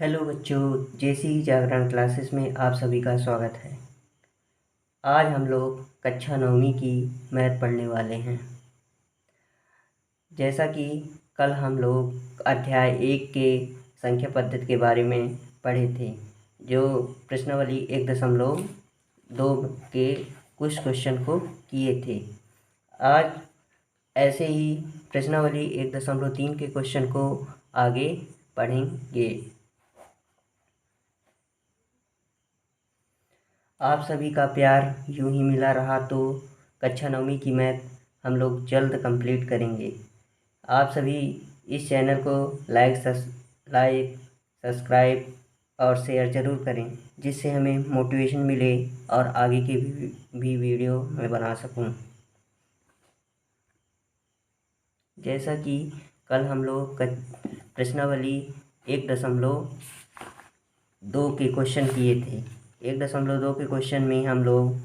Hello बच्चों, जेसी जागरण classes में आप सभी का स्वागत है। आज हम लोग कक्षा 9वीं की मैथ पढ़ने वाले हैं। जैसा कि कल हम लोग अध्याय 1 के संख्या पद्धति के बारे में पढ़े थे, जो प्रश्नावली 1.2 के कुछ क्वेश्चन को किए थे। आज ऐसे ही प्रश्नावली 1.3 के क्वेश्चन को आगे पढ़ेंगे। आप सभी का प्यार यूं ही मिला रहा तो कक्षा 9वीं की मैथ हम लोग जल्द कंप्लीट करेंगे। आप सभी इस चैनल को लाइक, सब्सक्राइब और शेयर ज़रूर करें, जिससे हमें मोटिवेशन मिले और आगे के भी वीडियो मैं बना सकूं। जैसा कि कल हम लोग प्रश्नावली 1.2 के क्वेश्चन किए थे। 1.2 के क्वेश्चन में हम लोग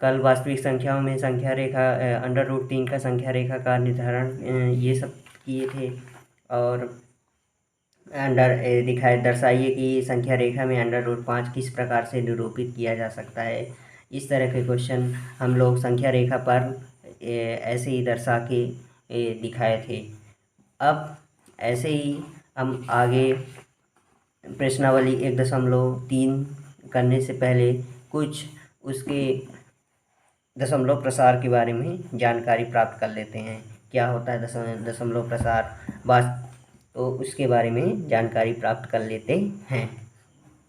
कल वास्तविक संख्याओं में संख्या रेखा √3 का संख्या रेखा का निर्धारण ये सब किए थे। और दर्शाइए कि संख्या रेखा में √5 किस प्रकार से निरूपित किया जा सकता है। इस तरह के क्वेश्चन हम लोग संख्या रेखा पर ऐसे ही दर्शा के दिखाए थे। अब ऐसे ही हम आगे प्रश्नावली 1.3 करने से पहले कुछ उसके दशमलव प्रसार के बारे में जानकारी प्राप्त कर लेते हैं। क्या होता है दशमलव प्रसार, तो उसके बारे में जानकारी प्राप्त कर लेते हैं।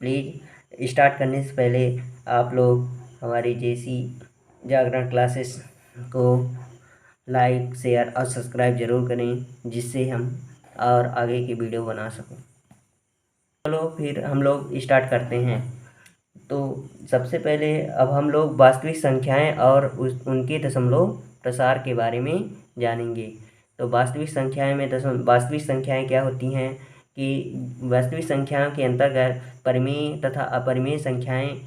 प्लीज़ स्टार्ट करने से पहले आप लोग हमारी जेसी जागरण क्लासेस को लाइक, शेयर और सब्सक्राइब ज़रूर करें, जिससे हम और आगे की वीडियो बना सकें। चलो फिर हम लोग स्टार्ट करते हैं। तो सबसे पहले अब हम लोग वास्तविक संख्याएं और उनके दशमलव प्रसार के बारे में जानेंगे। तो वास्तविक संख्याएं क्या होती हैं कि वास्तविक संख्याओं के अंतर्गत परिमेय तथा अपरिमेय संख्याएं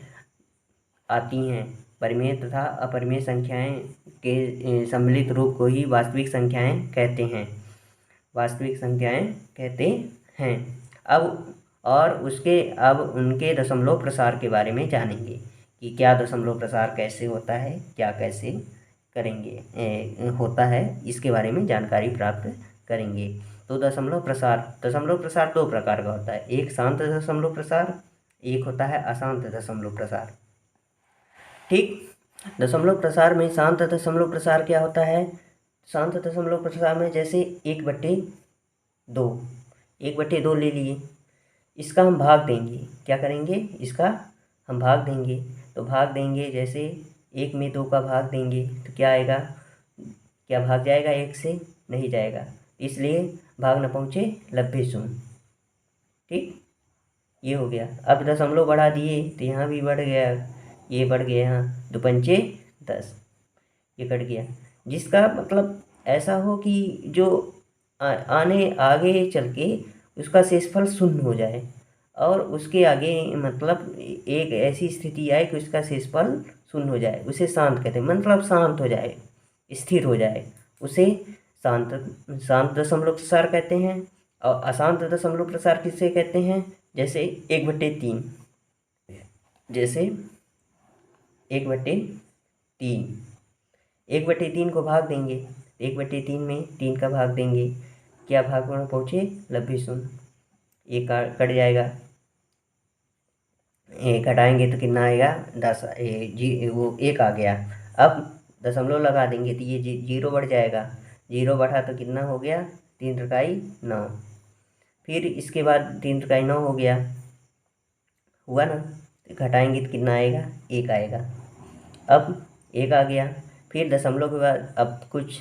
आती हैं। परिमेय तथा अपरिमेय संख्याएं के सम्मिलित रूप को ही वास्तविक संख्याएं कहते हैं। अब उनके दशमलव प्रसार के बारे में जानेंगे कि क्या दशमलव प्रसार कैसे होता है, क्या कैसे होता है, इसके बारे में जानकारी प्राप्त करेंगे। तो दशमलव प्रसार 2 प्रकार का होता है। एक शांत दशमलव प्रसार, एक होता है अशांत दशमलव प्रसार। ठीक, दशमलव प्रसार में शांत दशमलव प्रसार क्या होता है? शांत दशमलव प्रसार में जैसे 1/2 ले लिए, इसका हम भाग देंगे। क्या करेंगे? इसका हम भाग देंगे। तो भाग देंगे, जैसे 1 में 2 का भाग देंगे तो क्या आएगा? क्या भाग जाएगा 1 से? नहीं जाएगा, इसलिए भाग न पहुँचे लब्धे शून्य। ठीक, ये हो गया। अब दशमलव बढ़ा दिए तो यहाँ भी बढ़ गया, ये बढ़ गया, यहाँ 2 पंचे 10, ये कट गया। जिसका मतलब ऐसा हो कि जो आगे चल के उसका शेषफल शून्य हो जाए, और उसके आगे मतलब एक ऐसी स्थिति आए कि उसका शेषफल शून्य हो जाए, उसे शांत कहते हैं। मतलब शांत हो जाए, स्थिर हो जाए, उसे शांत दशमलव प्रसार कहते हैं। और अशांत दशमलव प्रसार किसे कहते हैं? जैसे 1/3, जैसे 1/3, 1/3 को भाग देंगे, 1/3 में 3 का भाग देंगे, क्या भाग में पहुँचे? लब्धे शून्य, ये कट जाएगा। घटाएंगे तो कितना आएगा? 10, वो 1 आ गया। अब दशमलव लगा देंगे तो ये 0 बढ़ जाएगा। 0 बढ़ा तो कितना हो गया? 3 त्रिकाई 9। फिर इसके बाद 3 त्रिकाई 9 हो गया, हुआ ना? घटाएंगे तो कितना आएगा? 1 आएगा। अब 1 आ गया। फिर दशमलव के बाद अब कुछ,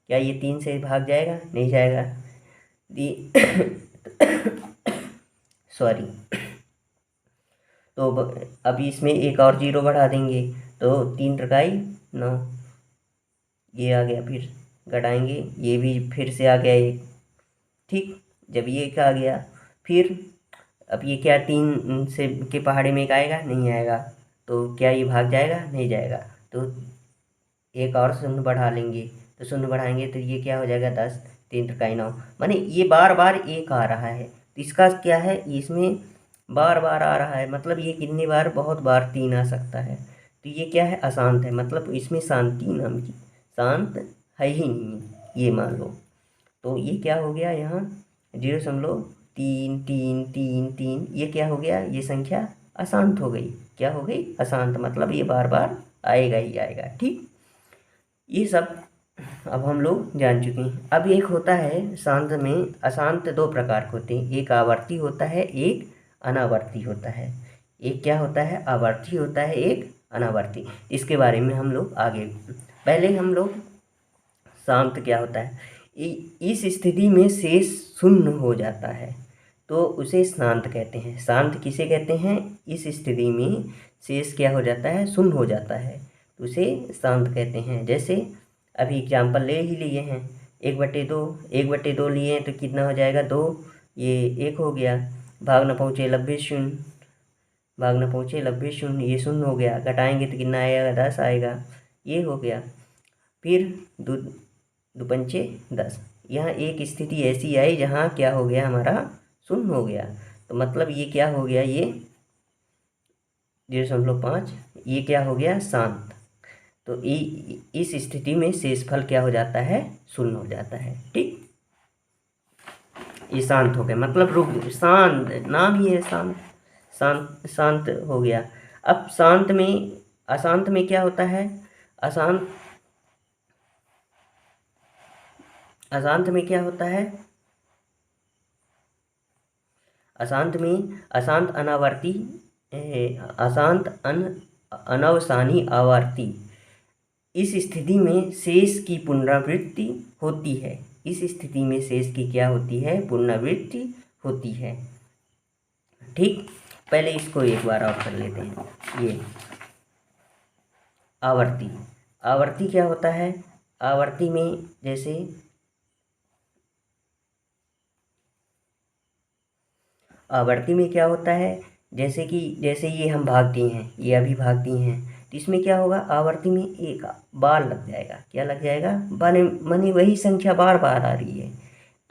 क्या ये 3 से भाग जाएगा? नहीं जाएगा। सॉरी। तो अब इसमें एक और 0 बढ़ा देंगे तो 3 त्रिकाई 9, ये आ गया। फिर घटाएंगे, ये भी फिर से आ गया 1। ठीक, जब ये 1 आ गया, फिर अब ये क्या 3 से के पहाड़े में 1 आएगा? नहीं आएगा। तो क्या ये भाग जाएगा? नहीं जाएगा। तो एक और शून्य बढ़ा लेंगे, तो शून्य बढ़ाएंगे तो ये क्या हो जाएगा? 10, 3 त्रिकाई 9। माने ये बार बार 1 आ रहा है, तो इसका क्या है, इसमें बार बार आ रहा है, मतलब ये कितनी बार, बहुत बार 3 आ सकता है। तो ये क्या है, अशांत है, मतलब इसमें शांति नाम की, शांत है ही नहीं, ये मान लो। तो ये क्या हो गया यहाँ 0.33333, ये क्या हो गया, ये संख्या अशांत हो गई। क्या हो गई, अशांत, मतलब ये बार बार आएगा ही आएगा। ठीक, ये सब अब हम लोग जान चुके हैं। अब एक होता है शांत में, अशांत दो प्रकार के होते हैं, एक आवर्ती होता है, एक अनावर्ती होता है। एक क्या होता है, आवर्ती होता है, एक अनावर्ती। इसके बारे में हम लोग आगे, पहले हम लोग शांत क्या होता है, इस स्थिति में शेष शून्य हो जाता है तो उसे शांत कहते हैं। शांत किसे कहते हैं, इस स्थिति में शेष क्या हो जाता है, शून्य हो जाता है तो उसे शांत कहते हैं। जैसे अभी एग्जाम्पल ले ही लिए हैं, 1/2, 1/2 लिए हैं तो कितना हो जाएगा, 2, ये 1 हो गया, भाग न पहुँचे लब्धे शून्य, भाग न पहुँचे लब्धे शून्य, ये शून्य हो गया, घटाएंगे तो कितना आएगा, 10 आएगा, ये हो गया। फिर 2 पंचे 10, यहाँ एक स्थिति ऐसी आई जहाँ क्या हो गया, हमारा शून्य हो गया, तो मतलब ये क्या हो गया, ये 0.5, ये क्या हो गया, शांत। तो इस स्थिति में शेषफल क्या हो जाता है, शून्य हो जाता है। ठीक, ये शांत हो गया, मतलब रुक, शांत नाम ही है शांत, शांत शांत हो गया। अब शांत में, अशांत में क्या होता है, अशांत में क्या होता है, अशांत में, अशांत अनावर्ती, अशांत अनवसानी आवर्ती, इस स्थिति में शेष की पुनरावृत्ति होती है। इस स्थिति में शेष की क्या होती है, पुनरावृत्ति होती है। ठीक, पहले इसको एक बार और कर लेते हैं। ये आवर्ती, आवर्ती क्या होता है, आवर्ती में जैसे आवर्ती में क्या होता है, जैसे कि जैसे ये हम भागती हैं, ये अभी भागती हैं, तो इसमें क्या होगा, आवर्ती में एक बार लग जाएगा, क्या लग जाएगा, माने वही संख्या बार बार आ रही है।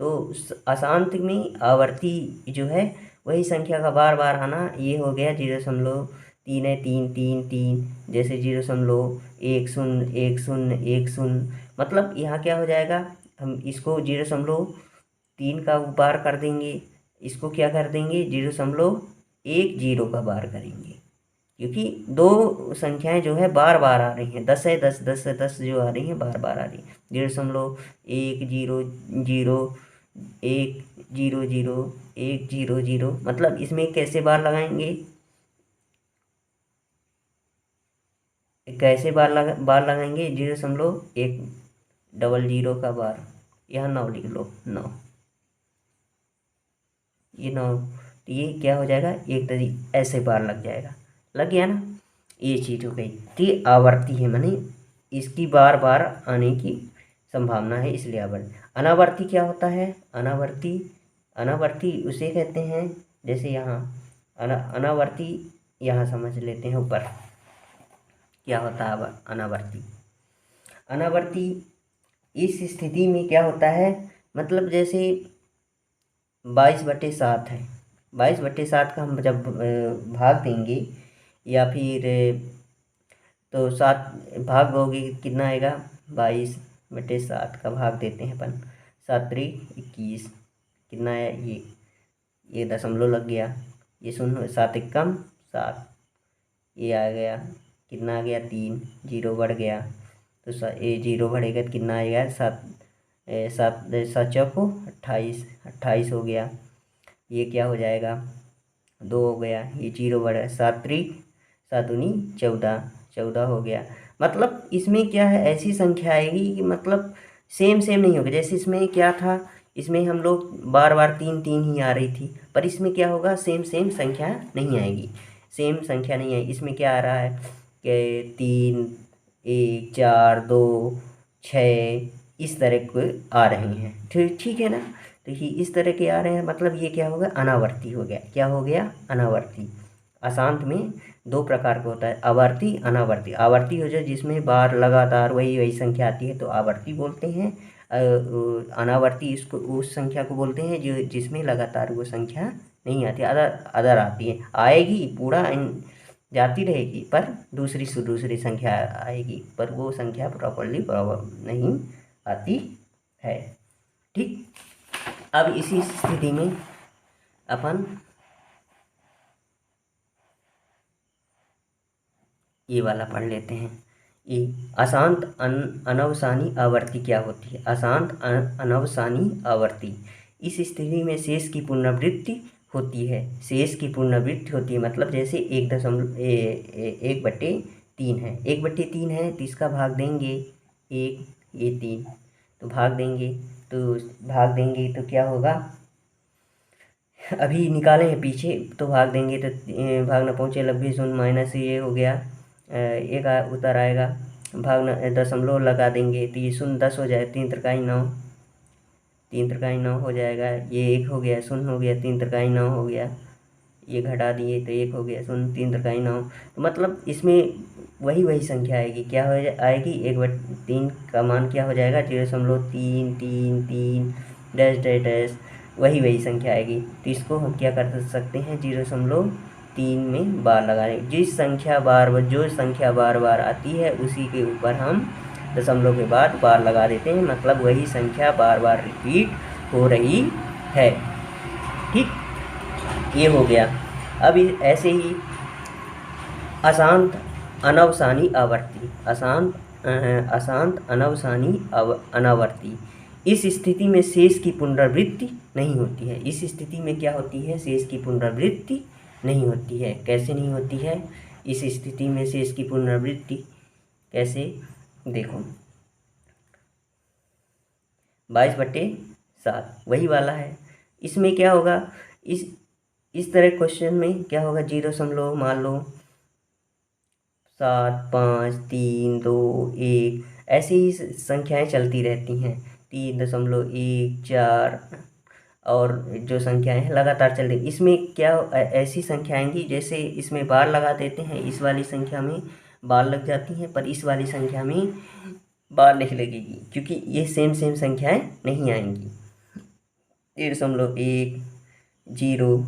तो अशांत में आवर्ती जो है वही संख्या का बार बार आना, ये हो गया 0.3 है, 3 3 3, जैसे 0.101010, मतलब यहाँ क्या हो जाएगा, हम इसको 0.3 का बार कर देंगे, इसको क्या कर देंगे, 0.10 का बार करेंगे, क्योंकि दो संख्याएं जो है बार बार आ रही हैं, 10 है, 10 10 है, 10 जो आ रही हैं बार बार आ रही हैं। 0.100100 मतलब इसमें कैसे बार लगाएंगे, कैसे बार लगाएंगे, 0.100 का बार, यहाँ 9 लिख लो, 9, ये 9, तो ये क्या हो जाएगा, एक तरीके ऐसे बार लग जाएगा, लग गया ना, ये चीज़ हो गई। तो ये आवर्ती है, माने इसकी बार बार आने की संभावना है, इसलिए आवर्ती। अनावर्ती क्या होता है, अनावर्ती, अनावर्ती उसे कहते हैं, जैसे यहाँ अनावर्ती, यहाँ समझ लेते हैं ऊपर क्या होता है अनावर्ती। अनावर्ती इस स्थिति में क्या होता है, मतलब जैसे 22/7 है, 22/7 का हम जब भाग देंगे, या फिर तो 7 भाग दोगे कितना आएगा, 22/7 का भाग देते हैं अपन, 7 3 21, कितना है, ये दशमलव लग गया, ये 7 1 कम 7, ये आ गया, कितना आ गया, 3, 0 बढ़ गया, तो ये 0 बढ़ेगा तो कितना आएगा, 7 7 7 चौको 28, 28 हो गया, ये क्या हो जाएगा, 2 हो गया, ये 0 बढ़ा, 7 3 7 दूनी 14, 14 हो गया। मतलब इसमें क्या है, ऐसी संख्या आएगी कि मतलब सेम नहीं होगा, जैसे इसमें क्या था, इसमें हम लोग बार बार 3 3 ही आ रही थी, पर इसमें क्या होगा, सेम संख्या नहीं आएगी, सेम संख्या नहीं आएगी। इसमें क्या आ रहा है कि 3 1 4 2 6 इस तरह के आ रहे हैं, ठीक है ना। तो ये इस तरह के आ रहे हैं, मतलब ये क्या होगा, अनावर्ती हो गया, क्या हो गया, अनावर्ती। अशांत में 2 प्रकार का होता है, आवर्ती अनावर्ती। आवर्ती हो जाए जिसमें बार लगातार वही संख्या आती है तो आवर्ती बोलते हैं, अनावर्ती इसको उस संख्या को बोलते हैं जो जिसमें लगातार वो संख्या नहीं आती, अदर अदर आती है, आएगी पूरा जाती रहेगी पर दूसरी से दूसरी संख्या आएगी, पर वो संख्या प्रॉपरली नहीं आती है। ठीक, अब इसी स्थिति में अपन ये वाला पढ़ लेते हैं। ये अशांत अनवसानी आवर्ती क्या होती है? अशांत अनवसानी आवर्ती, इस स्थिति में शेष की पुनरावृत्ति होती है। शेष की पुनरावृत्ति होती है मतलब जैसे 1/3 है, 1/3 है तो इसका भाग देंगे 1, ये 3, तो भाग देंगे तो क्या होगा, अभी निकाले हैं पीछे, तो भाग देंगे तो भाग न पहुँचे 90 शून्य माइनस ये हो गया, एक उतर आएगा, भाग न दशमलव लगा देंगे तो ये शून्य 10 हो जाए, 3 त्रिकाई 9, 3 त्रिकाई 9 हो जाएगा, ये 1 हो गया, शून्य हो गया, 3 त्रिकाई 9 हो गया, ये घटा दिए तो 1 हो गया शून्य, 3 त्रिकाई 9, तो मतलब इसमें वही संख्या आएगी, क्या हो आएगी 1/3 का मान क्या हो जाएगा 0.333 डैश डैश डैश, वही संख्या आएगी। तो इसको हम क्या कर सकते हैं 0.3 में बार लगा लें, जो संख्या बार बार आती है उसी के ऊपर हम दशमलव के बाद बार लगा देते हैं, मतलब वही संख्या बार बार रिपीट हो रही है। ठीक, ये हो गया। अब ऐसे ही अशांत अनवसानी आवर्ती, अशांत अनवसानी अनावर्ती, इस स्थिति में शेष की पुनरावृत्ति नहीं होती है। इस स्थिति में क्या होती है, शेष की पुनरावृत्ति नहीं होती है। कैसे नहीं होती है इस स्थिति में शेष की पुनरावृत्ति? कैसे, देखो 22/7 वही वाला है। इसमें क्या होगा, इस तरह क्वेश्चन में क्या होगा, 0 मान लो 7, 5, 3, 2, 1 ऐसे ही संख्याएं चलती रहती हैं, 3.14 और जो संख्याएं हैं लगातार चल रही। इसमें क्या ऐसी संख्या आएंगी जैसे इसमें बार लगा देते हैं, इस वाली संख्या में बार लग जाती हैं पर इस वाली संख्या में बार नहीं लगेगी, क्योंकि ये सेम संख्याएं नहीं आएंगी। 1.1 0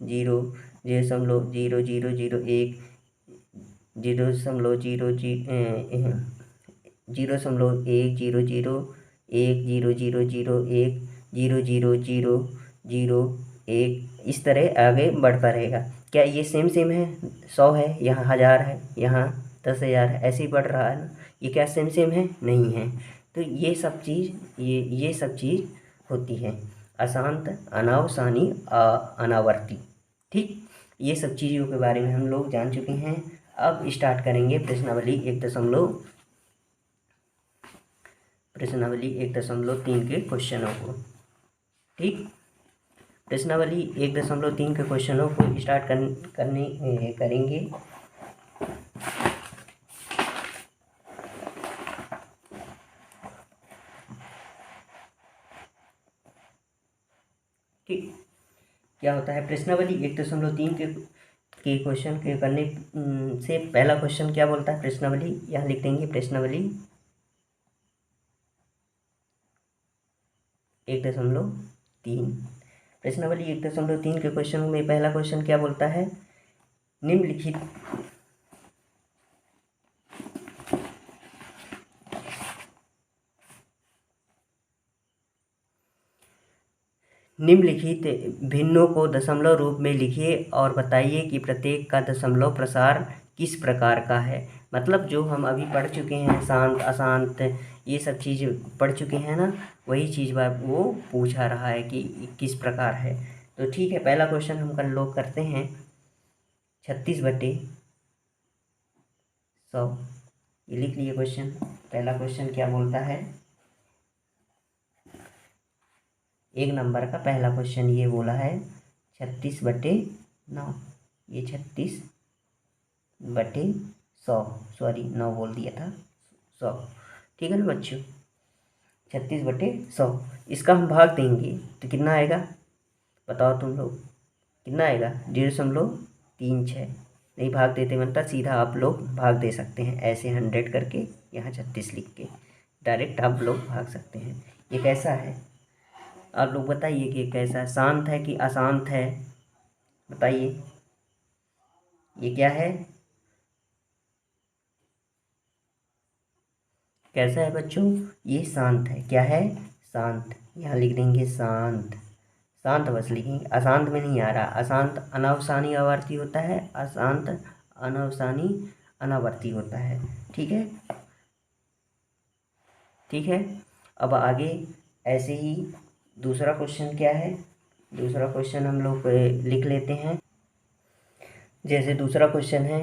0 0.0001 0.001 इस तरह आगे बढ़ता रहेगा। क्या ये सेम है? 100 है, यहाँ 1000 है, यहाँ 10,000 है, ऐसे ही बढ़ रहा है ना। ये क्या सेम है? नहीं है। तो ये सब चीज़ होती है अशांत अनावसानी अनावर्ती। ठीक, ये सब चीज़ों के बारे में हम लोग जान चुके हैं। अब स्टार्ट करेंगे प्रश्नावली 1.3 के क्वेश्चनों को। ठीक, प्रश्नावली 1.3 के क्वेश्चनों को स्टार्ट करेंगे। ठीक, क्या होता है प्रश्नावली 1.3 के क्वेश्चन के करने से पहला क्वेश्चन क्या बोलता है, प्रश्नावली यहाँ लिख देंगे, प्रश्नावली 1.3। प्रश्नावली 1.3 के क्वेश्चन में पहला क्वेश्चन क्या बोलता है, निम्नलिखित भिन्नों को दशमलव रूप में लिखिए और बताइए कि प्रत्येक का दशमलव प्रसार किस प्रकार का है। मतलब जो हम अभी पढ़ चुके हैं, शांत अशांत ये सब चीज़ पढ़ चुके हैं ना, वही चीज़ वो पूछा रहा है कि किस प्रकार है। तो ठीक है, पहला क्वेश्चन हम लोग करते हैं 36/100। ये लिख लिए क्वेश्चन। पहला क्वेश्चन क्या बोलता है, 1 नंबर का पहला क्वेश्चन ये बोला है 36/9। ये 36/100, सॉरी 9 बोल दिया था, 100। ठीक है ना बच्चों, 36/100 इसका हम भाग देंगे तो कितना आएगा, बताओ तुम लोग कितना आएगा, 0.36। नहीं भाग देते बनता, सीधा आप लोग भाग दे सकते हैं, ऐसे 100 करके यहाँ 36 लिख के डायरेक्ट आप लोग भाग सकते हैं। ये कैसा है? आप लोग बताइए कि ये कैसा है, शांत है कि अशांत है? बताइए ये क्या है, कैसा है बच्चों? ये शांत है। क्या है? शांत। यहाँ लिख देंगे शांत। शांत बस लिखेंगे, अशांत में नहीं आ रहा। अशांत अनावसानी आवर्ती होता है, अशांत अनावसानी अनावर्ती होता है। ठीक है, ठीक है। अब आगे ऐसे ही दूसरा क्वेश्चन क्या है, दूसरा क्वेश्चन हम लोग लिख लेते हैं। जैसे दूसरा क्वेश्चन है,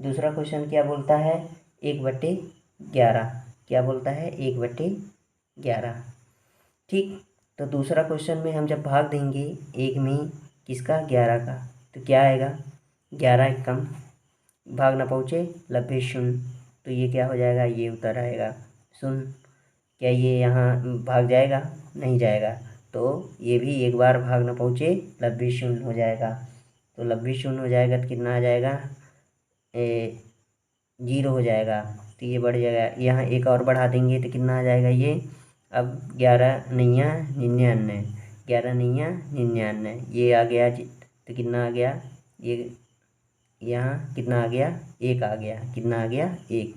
दूसरा क्वेश्चन क्या बोलता है? 1/11। क्या बोलता है? 1/11। ठीक। तो दूसरा क्वेश्चन में हम जब भाग देंगे एक में, किसका? 11 का, तो क्या आएगा? 11 एकम भाग न पहुँचे लब्धे शून्य, तो ये क्या हो जाएगा? ये उत्तर आएगा शून्य। क्या ये यहाँ भाग जाएगा? नहीं जाएगा। तो ये भी एक बार भाग न पहुँचे लब्धे शून्य हो जाएगा। तो लब्धे शून्य हो जाएगा तो कितना आ जाएगा? 0 हो जाएगा। तो ये बढ़ जाएगा, यहाँ एक और बढ़ा देंगे तो कितना आ जाएगा ये? अब 11 नैया 99, 11 नैया 99, ये आ गया तो कितना आ गया? ये यहाँ कितना आ गया? 1 आ गया। कितना आ गया? 1।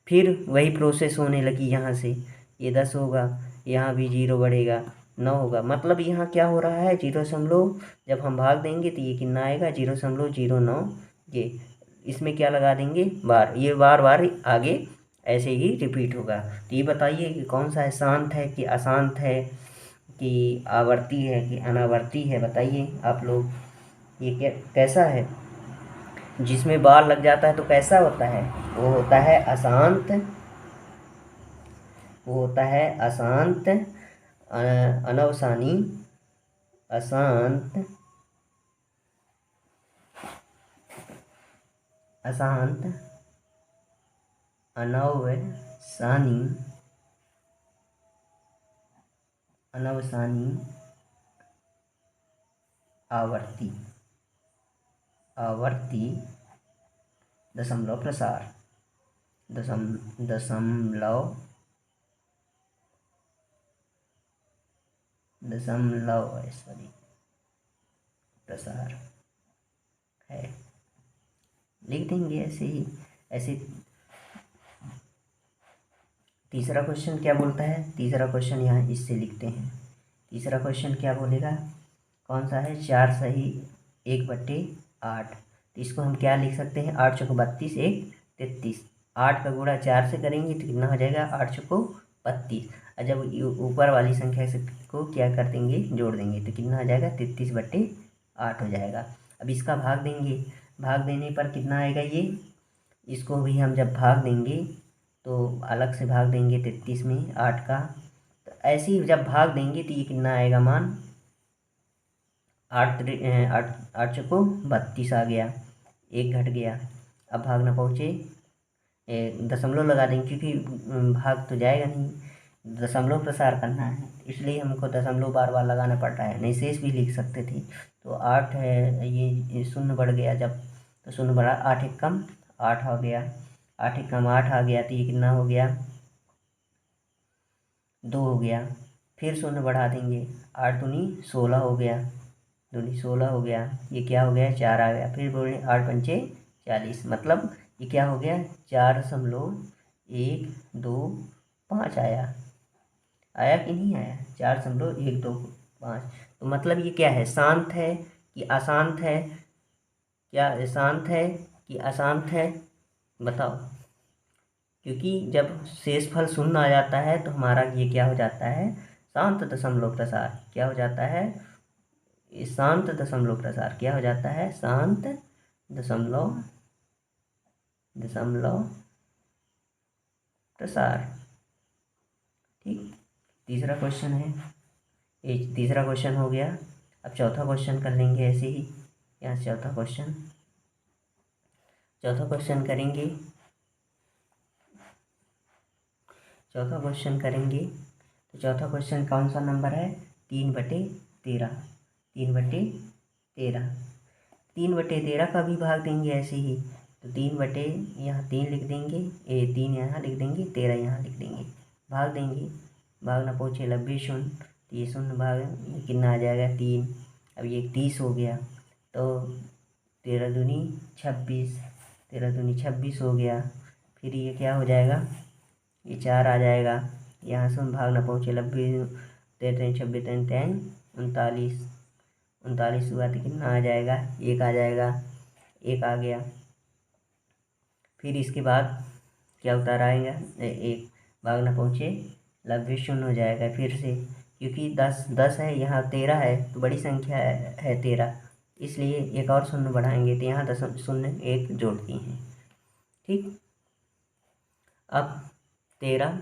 फिर वही प्रोसेस होने लगी, यहाँ से ये 10 होगा, यहाँ भी 0 बढ़ेगा, 9 होगा। मतलब यहाँ क्या हो रहा है? 0, जब हम भाग देंगे तो ये कितना आएगा? 0.09। ये इसमें क्या लगा देंगे? बार। ये बार बार आगे ऐसे ही रिपीट होगा। तो ये बताइए कि कौन सा है, शांत है कि अशांत है, कि आवर्ती है कि अनावर्ती है? बताइए आप लोग, ये कैसा है? जिसमें बार लग जाता है तो कैसा होता है? वो होता है अशांत। वो होता है अशांत, अनवसानी, अशांत, अशांत अनवसानी, अनवसानी आवर्ती, आवर्ती दशमलव प्रसार, दशमलव प्रसार है। लिख देंगे ऐसे ही, ऐसे। तीसरा क्वेश्चन क्या बोलता है? तीसरा क्वेश्चन यहाँ इससे लिखते हैं। तीसरा क्वेश्चन क्या बोलेगा? कौन सा है? 4 सही 1/8। तो इसको हम क्या लिख सकते हैं? 8 चौको 32, 1 33। 8 का गुणा 4 से करेंगे तो कितना हो जाएगा? 8 चौको 32। और जब ऊपर वाली संख्या से को क्या कर देंगे? जोड़ देंगे तो कितना हो जाएगा? 33/8 हो जाएगा। अब इसका भाग देंगे, भाग देने पर कितना आएगा? ये इसको भी हम जब भाग देंगे तो अलग से भाग देंगे 33 में 8 का। तो ऐसे ही जब भाग देंगे तो ये कितना आएगा मान? 8 चौको 32 आ गया, 1 घट गया। अब भाग ना पहुँचे दशमलव लगा देंगे, क्योंकि भाग तो जाएगा नहीं, दशमलव प्रसार करना है, इसलिए हमको दशमलव बार बार लगाना पड़ रहा है। नहीं शेष भी लिख सकते थे। तो 8 है, ये शून्य बढ़ गया जब, तो शून्य बढ़ा, 8 एकम 8 हो गया, 8 एकम 8 आ गया, तो ये कितना हो गया? 2 हो गया। फिर शून्य बढ़ा देंगे, 8 दूनी 16 हो गया, दूनी 16 हो गया, ये क्या हो गया? 4 आ गया। फिर बोले 8 पंचे 40, मतलब ये क्या हो गया? 4.125 आया। आया कि नहीं आया? 4.125। तो मतलब ये क्या है? शांत है कि अशांत है? क्या शांत है कि अशांत है? बताओ। क्योंकि जब शेषफल शून्य आ जाता है तो हमारा ये क्या हो जाता है? शांत दशमलव प्रसार। क्या हो जाता है? शांत दशमलव प्रसार क्या हो जाता है? शांत दशमलव प्रसार। ठीक। तीसरा क्वेश्चन है, ये तीसरा क्वेश्चन हो गया। अब चौथा क्वेश्चन कर लेंगे ऐसे ही। यहाँ चौथा क्वेश्चन करेंगे। चौथा क्वेश्चन करेंगे तो चौथा क्वेश्चन कौन सा नंबर है? 3/13। 3/13। 3/13 का भी भाग देंगे ऐसे ही। तो 3 बटे यहाँ 3 लिख देंगे, 3 यहाँ लिख देंगे, 13 यहाँ लिख देंगे, भाग देंगे, भाग ना पहुँचे लब्बे शून्य, तो ये शून्य भाग ये कितना आ जाएगा 3। अब ये 30 हो गया, तो 13 दूनी 26, 13 दूनी 26 हो गया। फिर ये क्या हो जाएगा, ये 4 आ जाएगा, यहाँ से भाग ना पहुँचे लब्बे, 13 26 3 39, 39 हुआ तो कितना आ जाएगा, 1 आ जाएगा, 1 आ गया। फिर इसके बाद क्या उतार आएगा, 1 भाग ना पहुँचे लब्बे शून्य हो जाएगा फिर से, क्योंकि 10 है, यहाँ 13 है, तो बड़ी संख्या है 13, इसलिए एक और शून्य बढ़ाएंगे, तो यहाँ 0.1 जोड़ दिए हैं। ठीक, अब 13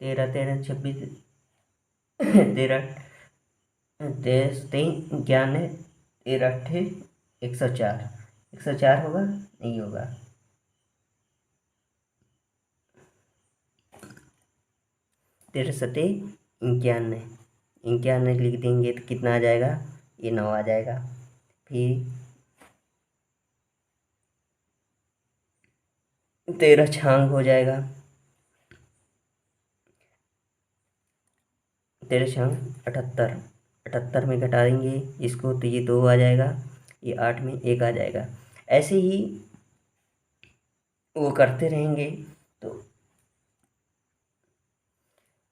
13 13 26 13 23 91 13 8 104, 104 होगा, नहीं होगा, 13 7 91, 91 लिख देंगे तो कितना आ जाएगा, ये 9 आ जाएगा। फिर 13 छांग हो जाएगा, 13 छांग 78, 78 में घटा देंगे इसको तो ये 2 आ जाएगा, ये 8 में 1 आ जाएगा। ऐसे ही वो करते रहेंगे तो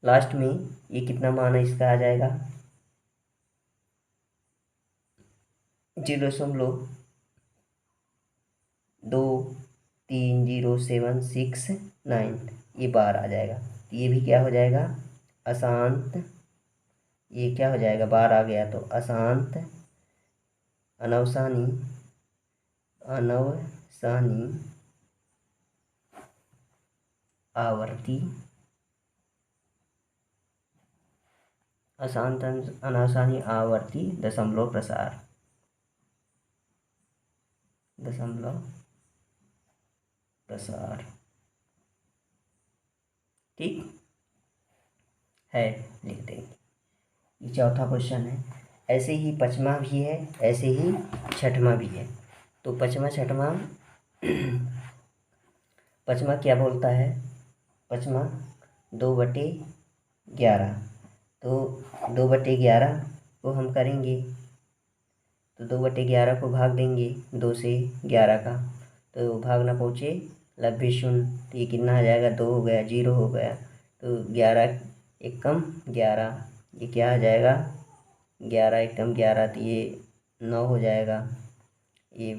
लास्ट में ये कितना मान है इसका आ जाएगा 0.23069, ये बार आ जाएगा, तो ये भी क्या हो जाएगा अशांत, ये क्या हो जाएगा बार आ गया तो अशांत अनवसानी, अनवसानी आवर्ती, अशांत अनवसानी आवर्ती दशमलव प्रसार, दशमलव प्रसार। ठीक है, लिख देंगे। ये चौथा क्वेश्चन है। ऐसे ही पाँचवा भी है, ऐसे ही छठवां भी है। तो पाँचवा छठवां पाँचवा क्या बोलता है, पाँचवा 2/11, तो 2/11 को हम करेंगे तो 2/11 को भाग देंगे 2 से 11 का, तो भाग ना पहुँचे लब्बे शून्य, तो ये कितना आ जाएगा 2 हो गया, 0 हो गया, तो 11 एकम 11, ये क्या आ जाएगा 11 एकम 11, तो ये 9 हो जाएगा, ये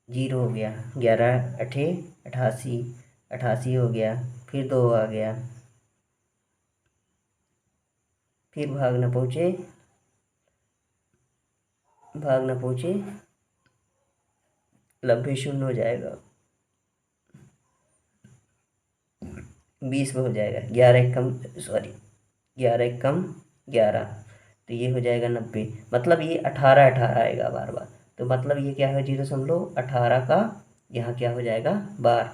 0 हो गया, 11 अठे 88, 88 हो गया, फिर 2 आ गया, फिर भाग ना पहुँचे लब्बे शून्य हो जाएगा, 20 में हो जाएगा, 11 एकम 11, तो ये हो जाएगा 90, मतलब ये 18 आएगा बार बार, तो मतलब ये क्या है 0.18 का यहाँ क्या हो जाएगा बार,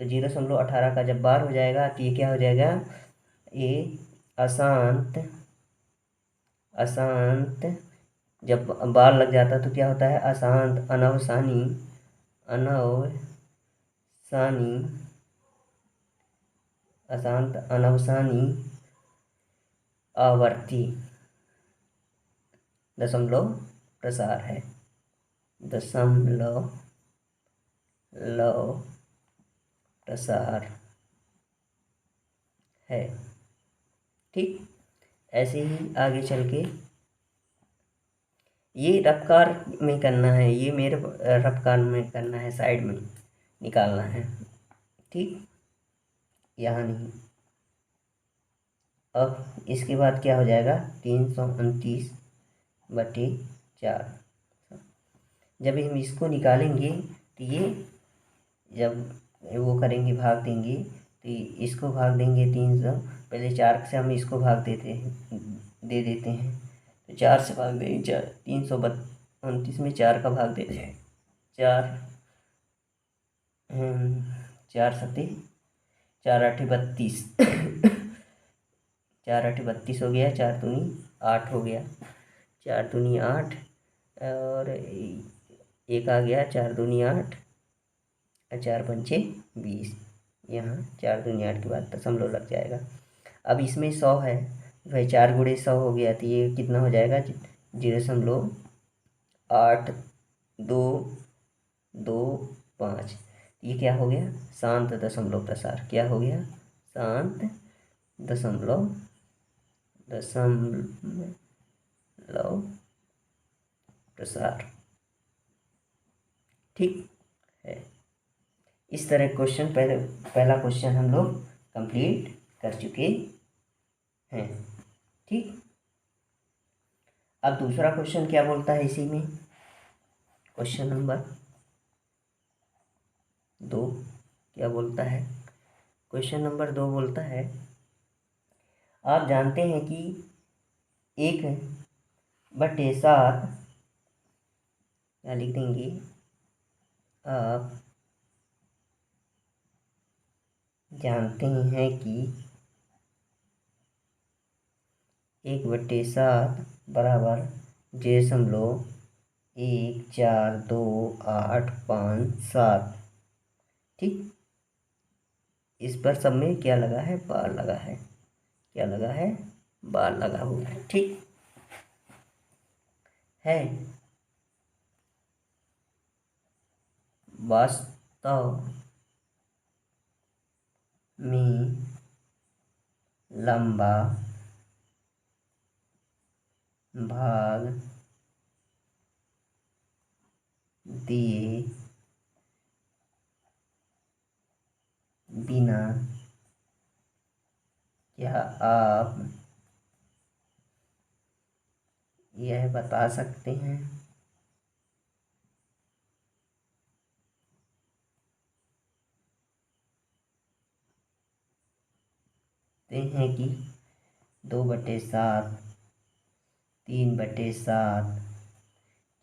तो 0.18 का जब बार हो जाएगा तो ये क्या हो जाएगा, ये अशांत, जब बार लग जाता तो क्या होता है अशांत अनवसानी अशांत अनवसानी आवर्ती दशमलव प्रसार है, दशमलव प्रसार है। ठीक, ऐसे ही आगे चल के ये रफ्कार में करना है, ये मेरे रफ्कार में करना है, साइड में निकालना है। ठीक, यहाँ नहीं। अब इसके बाद क्या हो जाएगा 329/4, जब हम इसको निकालेंगे तो ये जब वो करेंगे भाग देंगे तो इसको भाग देंगे 300, पहले 4 से हम इसको भाग दे देते हैं, तो 4 से भाग देंगे, 329 में 4 का भाग देते हैं, 4 4 सते 4 8 32 4 8 32 हो गया, 4 दूनी 8 हो गया, 4 दूनी 8 और 1 आ गया, 4 दूनी 8 4 पंचे 20, यहाँ 4 दूनी 8 के बाद दशमलव लग जाएगा। अब इसमें 100 है, भाई 4 गुणे 100 हो गया, तो ये कितना हो जाएगा? 0.8225। ये क्या हो गया? शांत दशमलव प्रसार। क्या हो गया? शांत दशमलव प्रसार। ठीक है। इस तरह क्वेश्चन पहला क्वेश्चन हम लोग कंप्लीट कर चुके हैं। ठीक। अब दूसरा क्वेश्चन क्या बोलता है इसी में? क्वेश्चन नंबर 2 क्या बोलता है? क्वेश्चन नंबर 2 बोलता है, आप जानते हैं कि 1/7 क्या लिख देंगे? आप जानते हैं कि 1/7 बराबर 0.142857। ठीक। इस पर सब में क्या लगा है? बार लगा है। क्या लगा है? बार लगा हुआ है। ठीक है। वास्तव में लंबा भाग दिए बिना क्या आप यह बता सकते हैं कि 2/7, 3/7,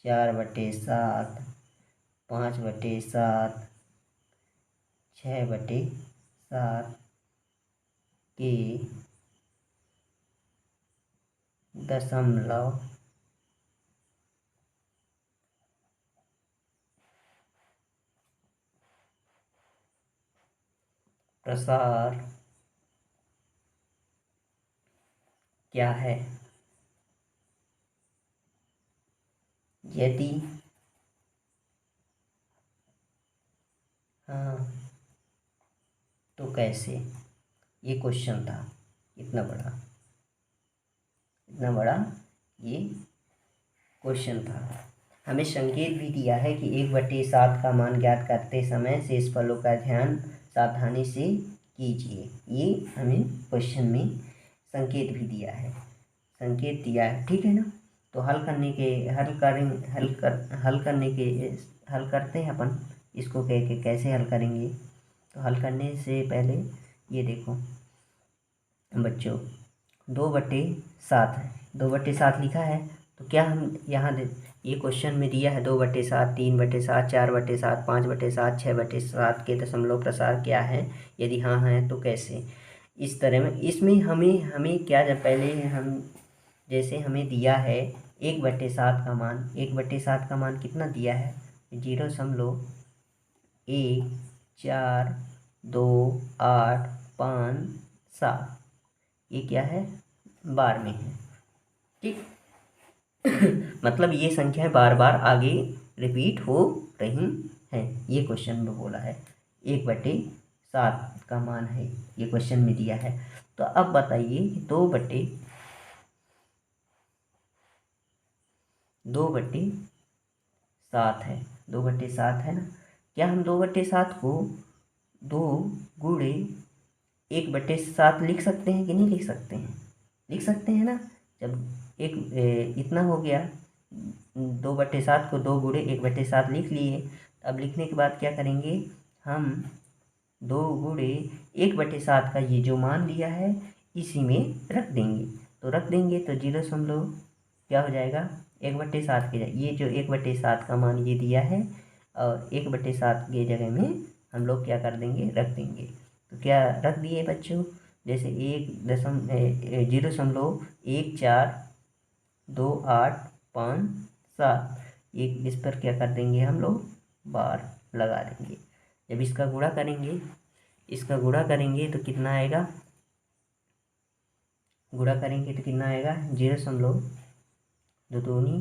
4/7, 5/7, 6/7 के दशमलव प्रसार क्या है? यदि हाँ तो कैसे? ये क्वेश्चन था। इतना बड़ा ये क्वेश्चन था। हमें संकेत भी दिया है कि 1/7 का मान ज्ञात करते समय शेषफलों का ध्यान सावधानी से कीजिए। ये हमें क्वेश्चन में संकेत भी दिया है, संकेत दिया है। ठीक है ना? तो हल करते हैं अपन इसको। कैसे हल करेंगे? तो हल करने से पहले ये देखो बच्चों, 2/7 है, 2/7 लिखा है। तो क्या हम यहाँ ये क्वेश्चन में दिया है 2/7, 3/7, 4/7, 5/7, 6/7 के दशमलव प्रसार क्या है? यदि हाँ है तो कैसे? इस तरह में इसमें हमें क्या, जब पहले हम जैसे हमें दिया है 1/7 का मान, 1/7 का मान कितना दिया है? 0.142857। ये क्या है? बार में है। ठीक। मतलब ये संख्याएं बार बार आगे रिपीट हो रही हैं। ये क्वेश्चन में बोला है 1/7 का मान है, ये क्वेश्चन में दिया है। तो अब बताइए 2/7 है, 2/7 है ना? क्या हम 2/7 को 2 गुणे 1/7 लिख सकते हैं कि नहीं लिख सकते हैं? लिख सकते हैं ना? जब इतना हो गया, 2/7 को 2 गुणे 1/7 लिख लिए। अब लिखने के बाद क्या करेंगे हम? 2 गुणे 1/7 का ये जो मान लिया है इसी में रख देंगे। तो रख देंगे तो 0 क्या हो जाएगा? 1/7 के ये जो 1/7 का मान ये दिया है, और 1/7 के जगह में हम लोग क्या कर देंगे? रख देंगे। तो क्या रख दिए बच्चों? जैसे 1.142857, एक इस पर क्या कर देंगे हम लोग? बार लगा देंगे। जब इसका गुणा करेंगे तो कितना आएगा, गुणा करेंगे तो कितना आएगा, 0 दो दूनी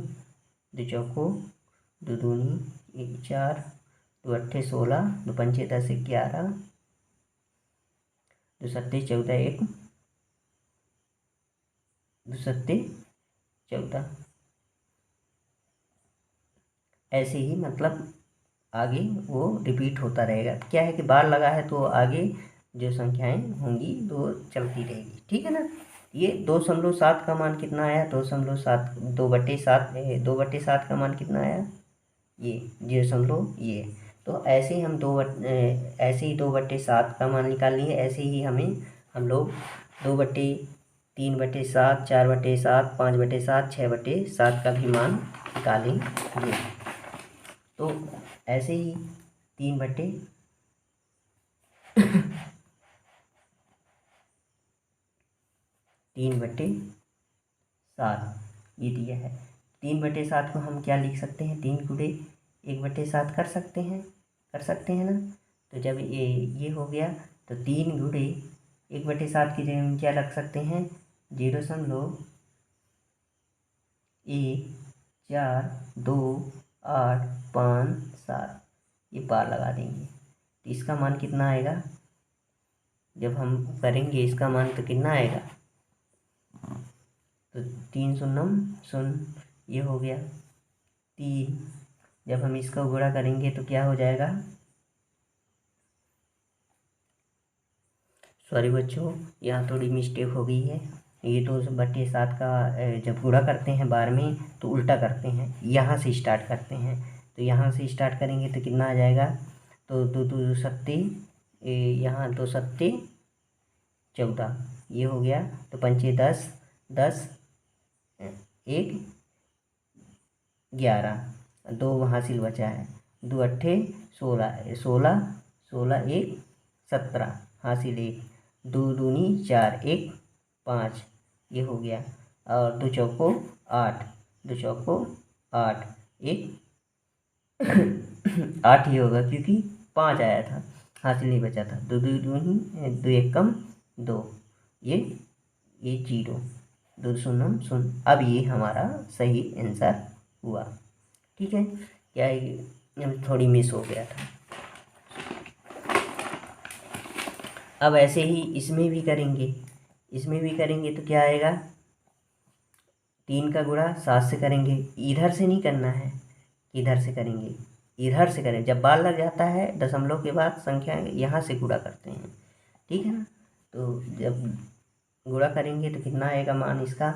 दो चौको दो दूनी एक 4 दो अट्ठे 16 दो पंचे 10 11 दो सत्ते 14 एक दो सत्ते 14। ऐसे ही मतलब आगे वो रिपीट होता रहेगा। क्या है कि बार लगा है तो आगे जो संख्याएं होंगी वो चलती रहेगी, ठीक है ना। ये 2.7 का मान कितना आया, 2.7 2/7 का मान कितना आया, ये 0 ये। तो ऐसे ही हम ऐसे ही 2/7 का मान निकाल लिए, ऐसे ही हम लोग 2/3/7 4/7 5/7 6/7 का भी मान निकालेंगे। तो ऐसे ही 3/7 ये दिया है। 3/7 को हम क्या लिख सकते हैं, 3 गुणे 1/7 कर सकते हैं ना। तो जब ये हो गया तो 3 गुणे 1/7 की जगह हम क्या रख सकते हैं, 0.1 4 2 8 5 7 ये बार लगा देंगे। तो इसका मान कितना आएगा, जब हम करेंगे इसका मान तो कितना आएगा, तो 3 शून्यम शून्य ये हो गया 3। जब हम इसका गुणा करेंगे तो क्या हो जाएगा, सॉरी बच्चों यहाँ थोड़ी मिस्टेक हो गई है। ये 2/7 का जब गुणा करते हैं बार में तो उल्टा करते हैं, यहाँ से स्टार्ट करते हैं। तो यहाँ से स्टार्ट करेंगे तो कितना आ जाएगा, तो 2 सत्ते यहाँ 2 सत्ते 14 ये हो गया। तो पंचे 10 10 1 11 2 हासिल बचा है, 2 अट्ठे 16 16 16 1 17 हासिल 1 2 दूनी 4 1 5 ये हो गया। और 2 चौको 8 2 चौको 8 1 8 ही होगा क्योंकि 5 आया था, हासिल नहीं बचा था। 2 2 दूनी 2 1 कम 2 ये 0 2 शून्य शून्य। अब ये हमारा सही आंसर हुआ, ठीक है। क्या ये थोड़ी मिस हो गया था। अब ऐसे ही इसमें भी करेंगे तो क्या आएगा, 3 का गुणा 7 से करेंगे, इधर से नहीं करना है, इधर से करेंगे, इधर से करें। जब बार लग जाता है दशमलव के बाद संख्या यहाँ से गुणा करते हैं, ठीक है ना। तो जब गुणा करेंगे तो कितना आएगा मान इसका,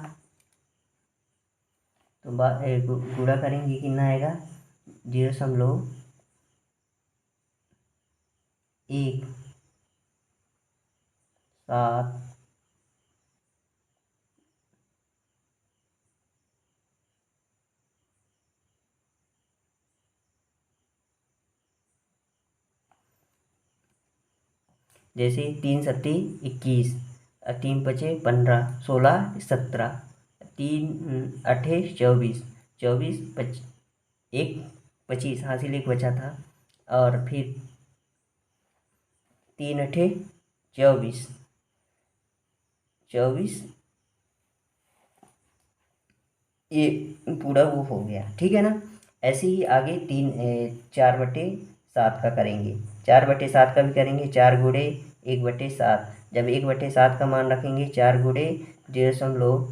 तो गुणा करेंगे कितना आएगा, 0.1 7 जैसे 3 सत्ती 21 3 पचे 15 16 17 3 अट्ठे 24 24 1 25 हासिल 1 बचा था। और फिर 3 अट्ठे 24 24 ये पूरा वो हो गया, ठीक है ना। ऐसे ही आगे 4/7 का करेंगे, 4/7 का भी करेंगे, 4 गुणे 1/7। जब 1/7 का मान रखेंगे 4 गुणे 0.1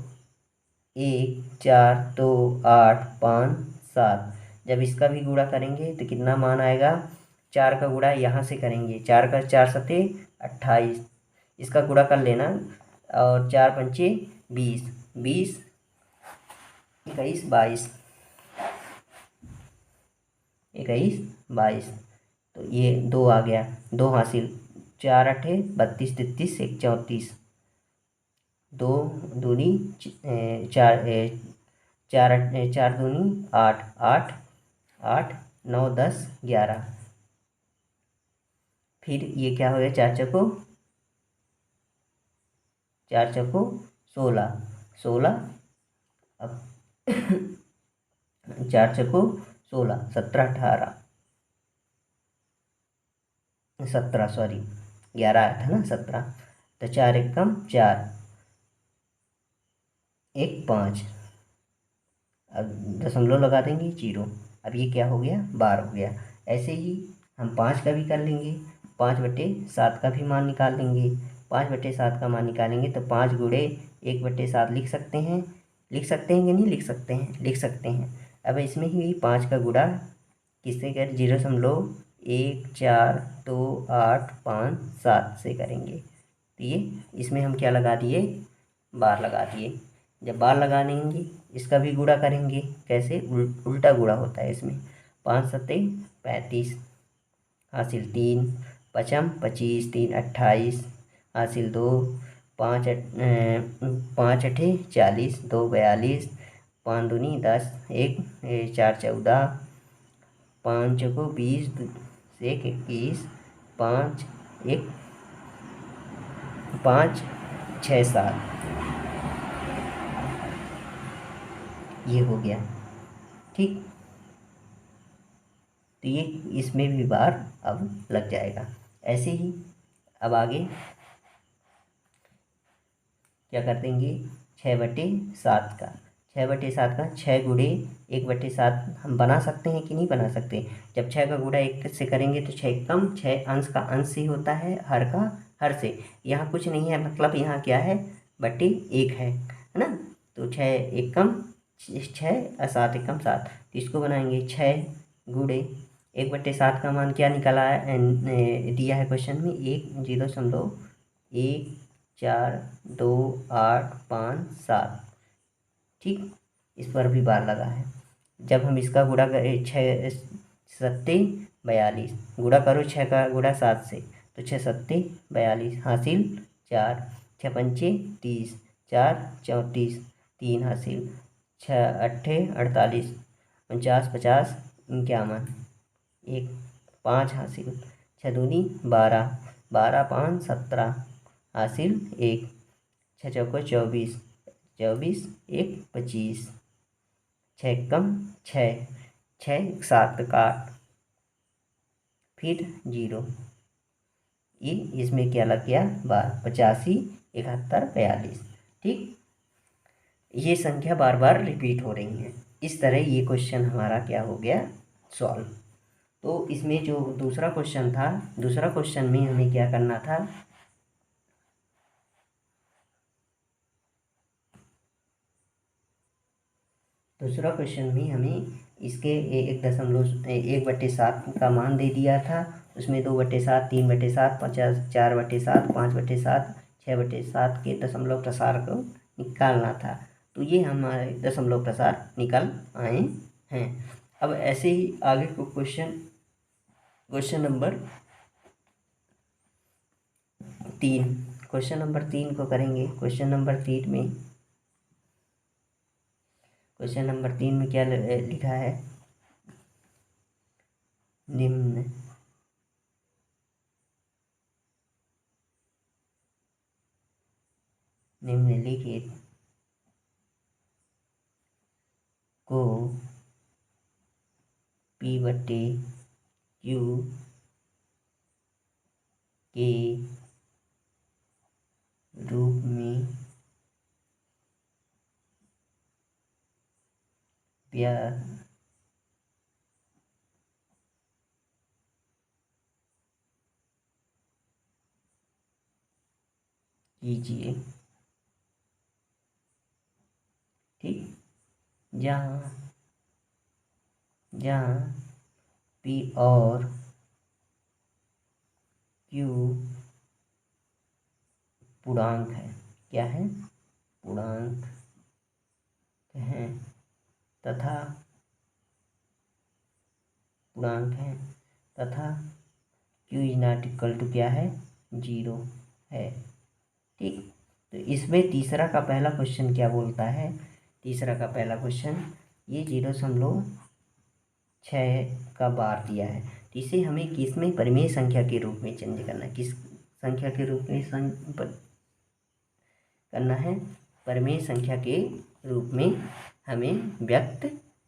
4 2 8 5 7। जब इसका भी गुणा करेंगे तो कितना मान आएगा, 4 का गुणा यहाँ से करेंगे, 4 का 4 सते 28 इसका गुणा कर लेना, और 4 पंचे 20 20 21 22 21 22। तो ये 2 आ गया, 2 हासिल 4 अट्ठे 32 33 1 34 2 दूनी 4 4 दूनी 8 8 8 9 10 11। फिर ये क्या हो गया, 4 चौको 16 16 अब 4 चौको 16 17 18 17, सॉरी 11 आया था ना, 17। तो 4 एकम 4, 1 5, अब दशमलव लगा देंगे 0। अब ये क्या हो गया, बार हो गया। ऐसे ही हम 5 का भी कर लेंगे, 5/7 का भी मान निकाल लेंगे। 5/7 का मान निकालेंगे तो 5 गुणे 1/7 लिख सकते हैं। लिख सकते हैं कि नहीं लिख सकते हैं, लिख सकते हैं। अब इसमें ही 5 का गुणा किससे कर, 0.142857 से करेंगे। तो ये इसमें हम क्या लगा दिए, बार लगा दिए। जब बार लगा देंगे इसका भी गुणा करेंगे, कैसे, उल्टा गुणा होता है इसमें। 5 सत्ते 35, हासिल 3, पचम 25, 3 28, हासिल 2, 5 5 अठे 40, 2 42, 5 दूनी 10, 1 4 14, 5 चौको 20, 1 21, 5 1 5 6 7, ये हो गया। ठीक, तो ये इसमें भी बार अब लग जाएगा। ऐसे ही अब आगे क्या कर देंगे, 6/7 का, 6/7 का 6 गुणे 1/7 हम बना सकते हैं कि नहीं बना सकते। जब 6 का गुणा 1 से करेंगे तो 6 कम 6 अंश का अंश ही होता है, हर का हर से। यहाँ कुछ नहीं है, मतलब यहाँ क्या है, बट्टे 1 है ना। तो 6 1 कम 6 7 1 कम 7, तो इसको बनाएंगे 6 गुणे 1/7 का मान क्या निकला है, दिया है क्वेश्चन में 1.0428557। ठीक, इस पर भी बार लगा है। जब हम इसका गुणा करें, 6 सत्ते 42, गुणा करो 6 का गुणा 7 से, तो 6 सत्ते 42, हासिल 4, 6 पंचे 30, 4 34, 3 हासिल, 6 अट्ठे 48, 49 50 51, 1 5 हासिल, 6 दूनी 12, 12 5 17, हासिल 1, 6 चौको 24, 24 1 25, 6 कम 6, 6 7 काट, फिर 0। ये इसमें क्या लग गया, बार 85 71 42। ठीक, ये संख्या बार बार रिपीट हो रही है। इस तरह ये क्वेश्चन हमारा क्या हो गया, सॉल्व। तो इसमें जो दूसरा क्वेश्चन था, दूसरा क्वेश्चन में हमें क्या करना था, दूसरा क्वेश्चन में हमें इसके 1/7 का मान दे दिया था। उसमें 2/7, 3/7, 50, 4/7, 5/7, 6/7 के दशमलव प्रसार को निकालना था। तो ये हमारे दशमलव प्रसार निकल आए हैं। अब ऐसे ही आगे को क्वेश्चन नंबर 3, क्वेश्चन नंबर 3 को करेंगे। क्वेश्चन नंबर 3 में, क्वेश्चन नंबर 3 में क्या लिखा है, निम्न निम्नलिखित को P/Q के रूप में व्यक्त कीजिए। ठीक, जहाँ जहाँ P और Q पूर्णांक है, क्या है, पूर्णांक है, तथा पूर्णांक है, तथा Q is not equal to क्या है, 0 है। ठीक, तो इसमें तीसरा का पहला क्वेश्चन क्या बोलता है, तीसरा का पहला क्वेश्चन, ये 0.6 का बार दिया है। तो इसे हमें किस में, परिमेय संख्या के रूप में चेंज करना है, किस संख्या के रूप में करना है, परिमेय संख्या के रूप में हमें व्यक्त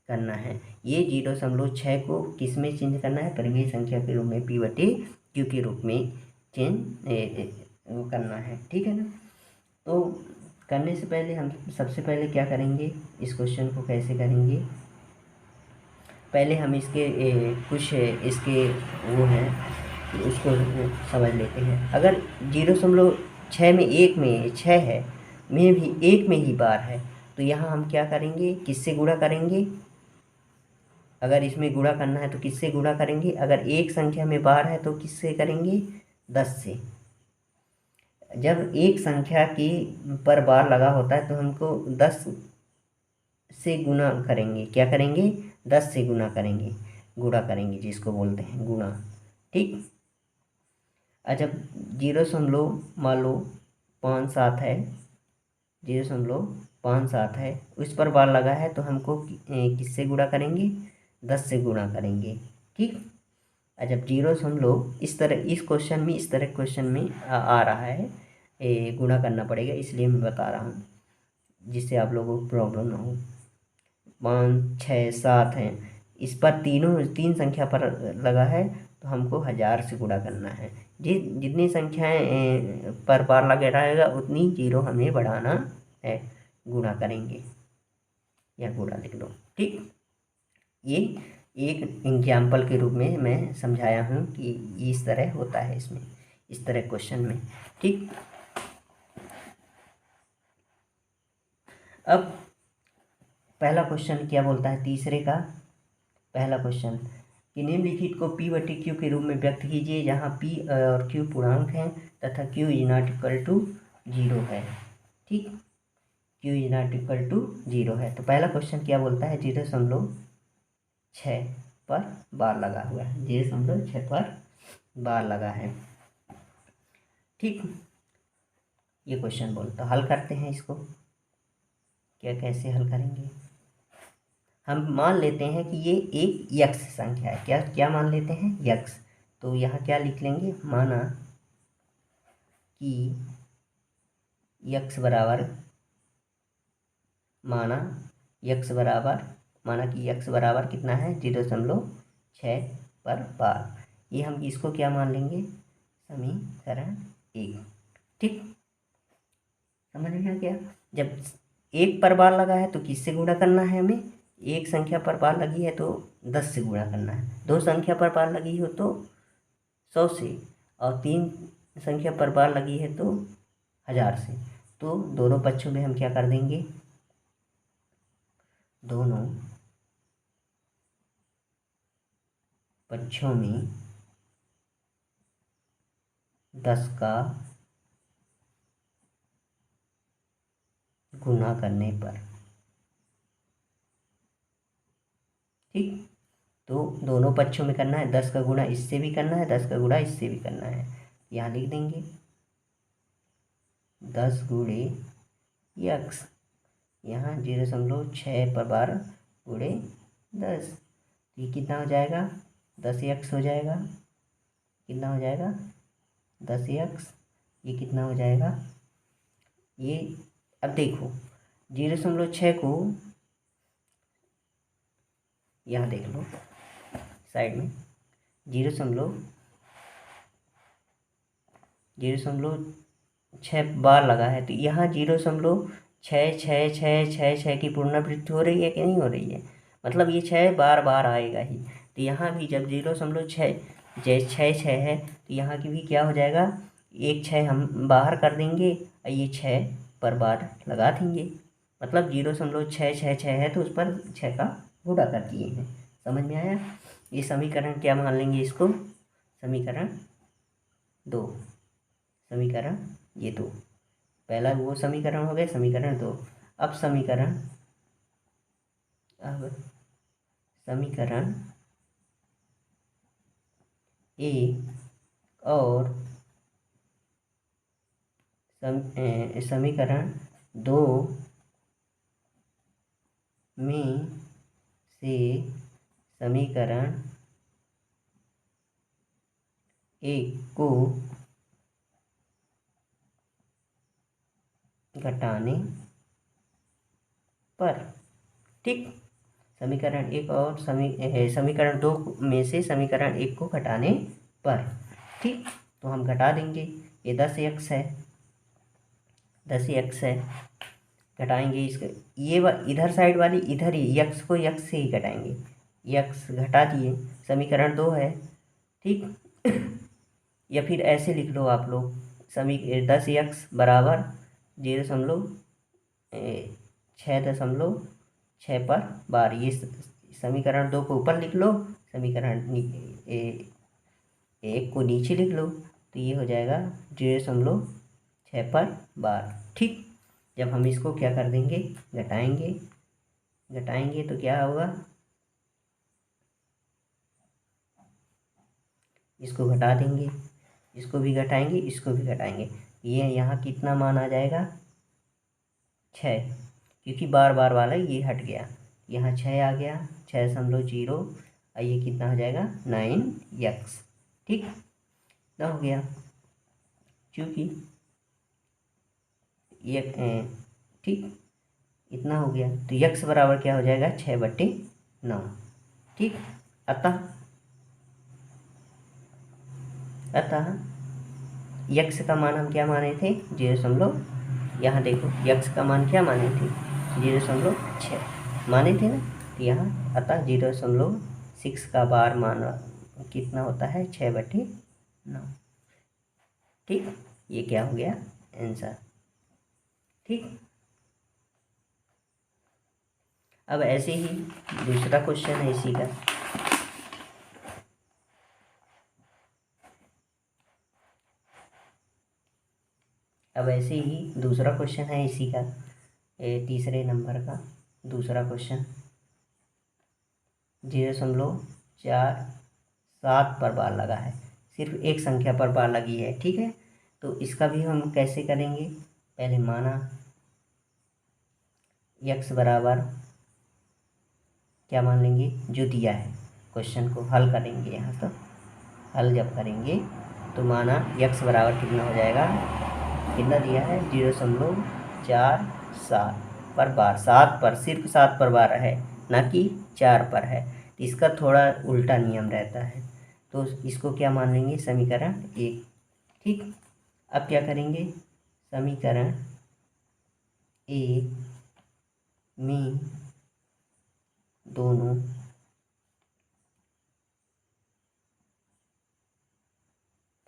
करना है। ये 0.6 को किस में चेंज करना है, परिमेय संख्या के रूप में P/Q क्यू के रूप में चेंज वो करना है, ठीक है ना। तो करने से पहले हम सबसे पहले क्या करेंगे, इस क्वेश्चन को कैसे करेंगे, पहले हम इसके कुछ इसके वो हैं उसको समझ लेते हैं। अगर 0.6 में एक में 6 है, में भी एक में ही बार है, तो यहाँ हम क्या करेंगे, किससे गुणा करेंगे। अगर इसमें गुणा करना है तो किससे गुणा करेंगे, अगर एक संख्या में बार है तो किससे करेंगे, 10 से। जब एक संख्या की पर बार लगा होता है तो हमको 10 से गुणा करेंगे, क्या करेंगे, 10 से गुणा करेंगे, गुणा करेंगे जिसको बोलते हैं गुणा, ठीक। जब 0. मान लो 5 7 है, 0.57 है, उस पर बार लगा है तो हमको किससे गुणा करेंगे, 10 से गुणा करेंगे, ठीक। जब 0. इस तरह इस क्वेश्चन में, इस तरह क्वेश्चन में आ रहा है, गुणा करना पड़ेगा, इसलिए मैं बता रहा हूँ जिससे आप लोगों को प्रॉब्लम ना हो। 5 6 7 हैं, इस पर तीन संख्या पर लगा है तो हमको 1000 से गुणा करना है। जितनी संख्याएं पर बार लगे रहेगा उतनी जीरो हमें बढ़ाना है, गुणा करेंगे या गुणा लिख लो, ठीक। ये एक एग्जाम्पल के रूप में मैं समझाया हूँ कि इस तरह होता है इसमें, इस तरह क्वेश्चन में, ठीक। अब पहला क्वेश्चन क्या बोलता है, तीसरे का पहला क्वेश्चन कि निम्नलिखित को P बटे Q के रूप में व्यक्त कीजिए, जहाँ P और Q पूर्णांक हैं तथा Q is not equal to 0 है, ठीक। Q is not equal to 0 है। तो पहला क्वेश्चन क्या बोलता है, 0.6 पर बार लगा हुआ है, 0.6 पर बार लगा है, ठीक। ये क्वेश्चन बोलता, हल करते हैं इसको, क्या कैसे हल करेंगे। हम मान लेते हैं कि ये एक यक्ष संख्या है, क्या क्या मान लेते हैं, यक्ष। तो यहाँ क्या लिख लेंगे, माना कि यक्ष बराबर, माना यक्ष बराबर कितना है, 0.6 पर बार। ये हम इसको क्या मान लेंगे, समीकरण 1, ठीक। समझ में आ गया। जब एक पर बार लगा है तो किससे गुणा करना है हमें, एक संख्या पर बार लगी है तो 10 से गुणा करना है, दो संख्या पर बार लगी हो तो 100 से, और तीन संख्या पर बार लगी है तो 1000 से। तो दोनों पक्षों में हम क्या कर देंगे, दोनों पक्षों में 10 का गुणा करने पर, ठीक। तो दोनों पक्षों में करना है, 10 का गुणा इससे भी करना है, 10 का गुणा इससे भी करना है। यहाँ लिख देंगे 10 गुणे यक्स, यहाँ 0.6 पर बार गुणे 10, ये कितना हो जाएगा, 10 यक्स हो जाएगा, कितना हो जाएगा, 10 यक्स, ये कितना हो जाएगा, ये अब देखो 0.6 को यहाँ देख लो साइड में, 0.6 बार लगा है, तो यहाँ 0.6 की पुनरावृत्ति हो रही है कि नहीं हो रही है, मतलब ये 6 बार बार आएगा ही। तो यहाँ भी जब 0.6 6 है तो यहाँ की भी क्या हो जाएगा, एक 6 हम बाहर कर देंगे और ये 6 पर बार लगा देंगे, मतलब 0.6 है तो उस पर 6 का गुणा कर दिए हैं। समझ में आया। ये समीकरण क्या मान लेंगे इसको, समीकरण 2, समीकरण ये 2, पहला वो समीकरण हो गया, समीकरण 2। अब समीकरण एक और समीकरण 2 में से समीकरण 1 को घटाने पर, ठीक। समीकरण 1 और समीकरण 2 में से समीकरण 1 को घटाने पर, ठीक, तो हम घटा देंगे। ये 10x है, 10x है, घटाएंगे इसके ये इधर साइड वाली इधर ही यक्स को यक्स से ही घटाएंगे, यक्स घटा दिए, समीकरण 2 है। ठीक या फिर ऐसे लिख लो आप लोग, 10x बराबर 0.6/12, ये समीकरण 2 को ऊपर लिख लो, समीकरण 1 को नीचे लिख लो, तो ये हो जाएगा 0.6/12। ठीक, जब हम इसको क्या कर देंगे, घटाएंगे, घटाएंगे तो क्या होगा, इसको घटा देंगे, इसको भी घटाएंगे, इसको भी घटाएंगे, ये यहाँ कितना मान आ जाएगा, 6, क्योंकि बार बार वाला ये हट गया, यहाँ 6 आ गया, 6.0, और ये कितना हो जाएगा 9x। ठीक, ना हो गया, क्योंकि ये ठीक इतना हो गया, तो x बराबर क्या हो जाएगा 6/9। ठीक, अतः यक्स का मान हम क्या माने थे, 0, यहाँ देखो यक्स का मान क्या माने थे, 0.6 माने थे ना, तो यहाँ अतः 0.6 का बार मान कितना होता है, 6/9। ठीक, ये क्या हो गया आंसर। ठीक, अब ऐसे ही दूसरा क्वेश्चन है इसी का, अब ऐसे ही दूसरा क्वेश्चन है इसी का, तीसरे नंबर का दूसरा क्वेश्चन, 0.47 पर बार लगा है, सिर्फ एक संख्या पर बार लगी है। ठीक है, तो इसका भी हम कैसे करेंगे, पहले माना x बराबर क्या मान लेंगे, जो दिया है, क्वेश्चन को हल करेंगे, यहाँ तक हल जब करेंगे तो माना x बराबर कितना हो जाएगा, कितना दिया है 0.47 पर बार, 7 पर, सिर्फ 7 पर बार है, ना कि 4 पर है, तो इसका थोड़ा उल्टा नियम रहता है, तो इसको क्या मान लेंगे, समीकरण 1। ठीक, अब क्या करेंगे, समीकरण 1 में दोनों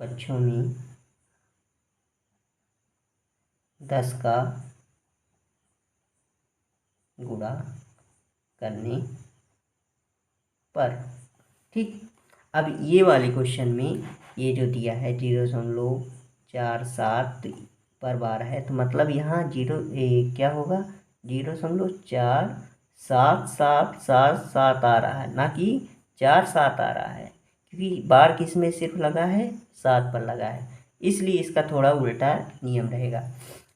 पक्षों में 10 का गुणा करने पर। ठीक, अब ये वाले क्वेश्चन में ये जो दिया है 0.47 पर बार है, तो मतलब यहाँ क्या होगा, 0.477777 आ रहा है, ना कि 47 आ रहा है, क्योंकि बार किस में सिर्फ लगा है, 7 पर लगा है, इसलिए इसका थोड़ा उल्टा नियम रहेगा।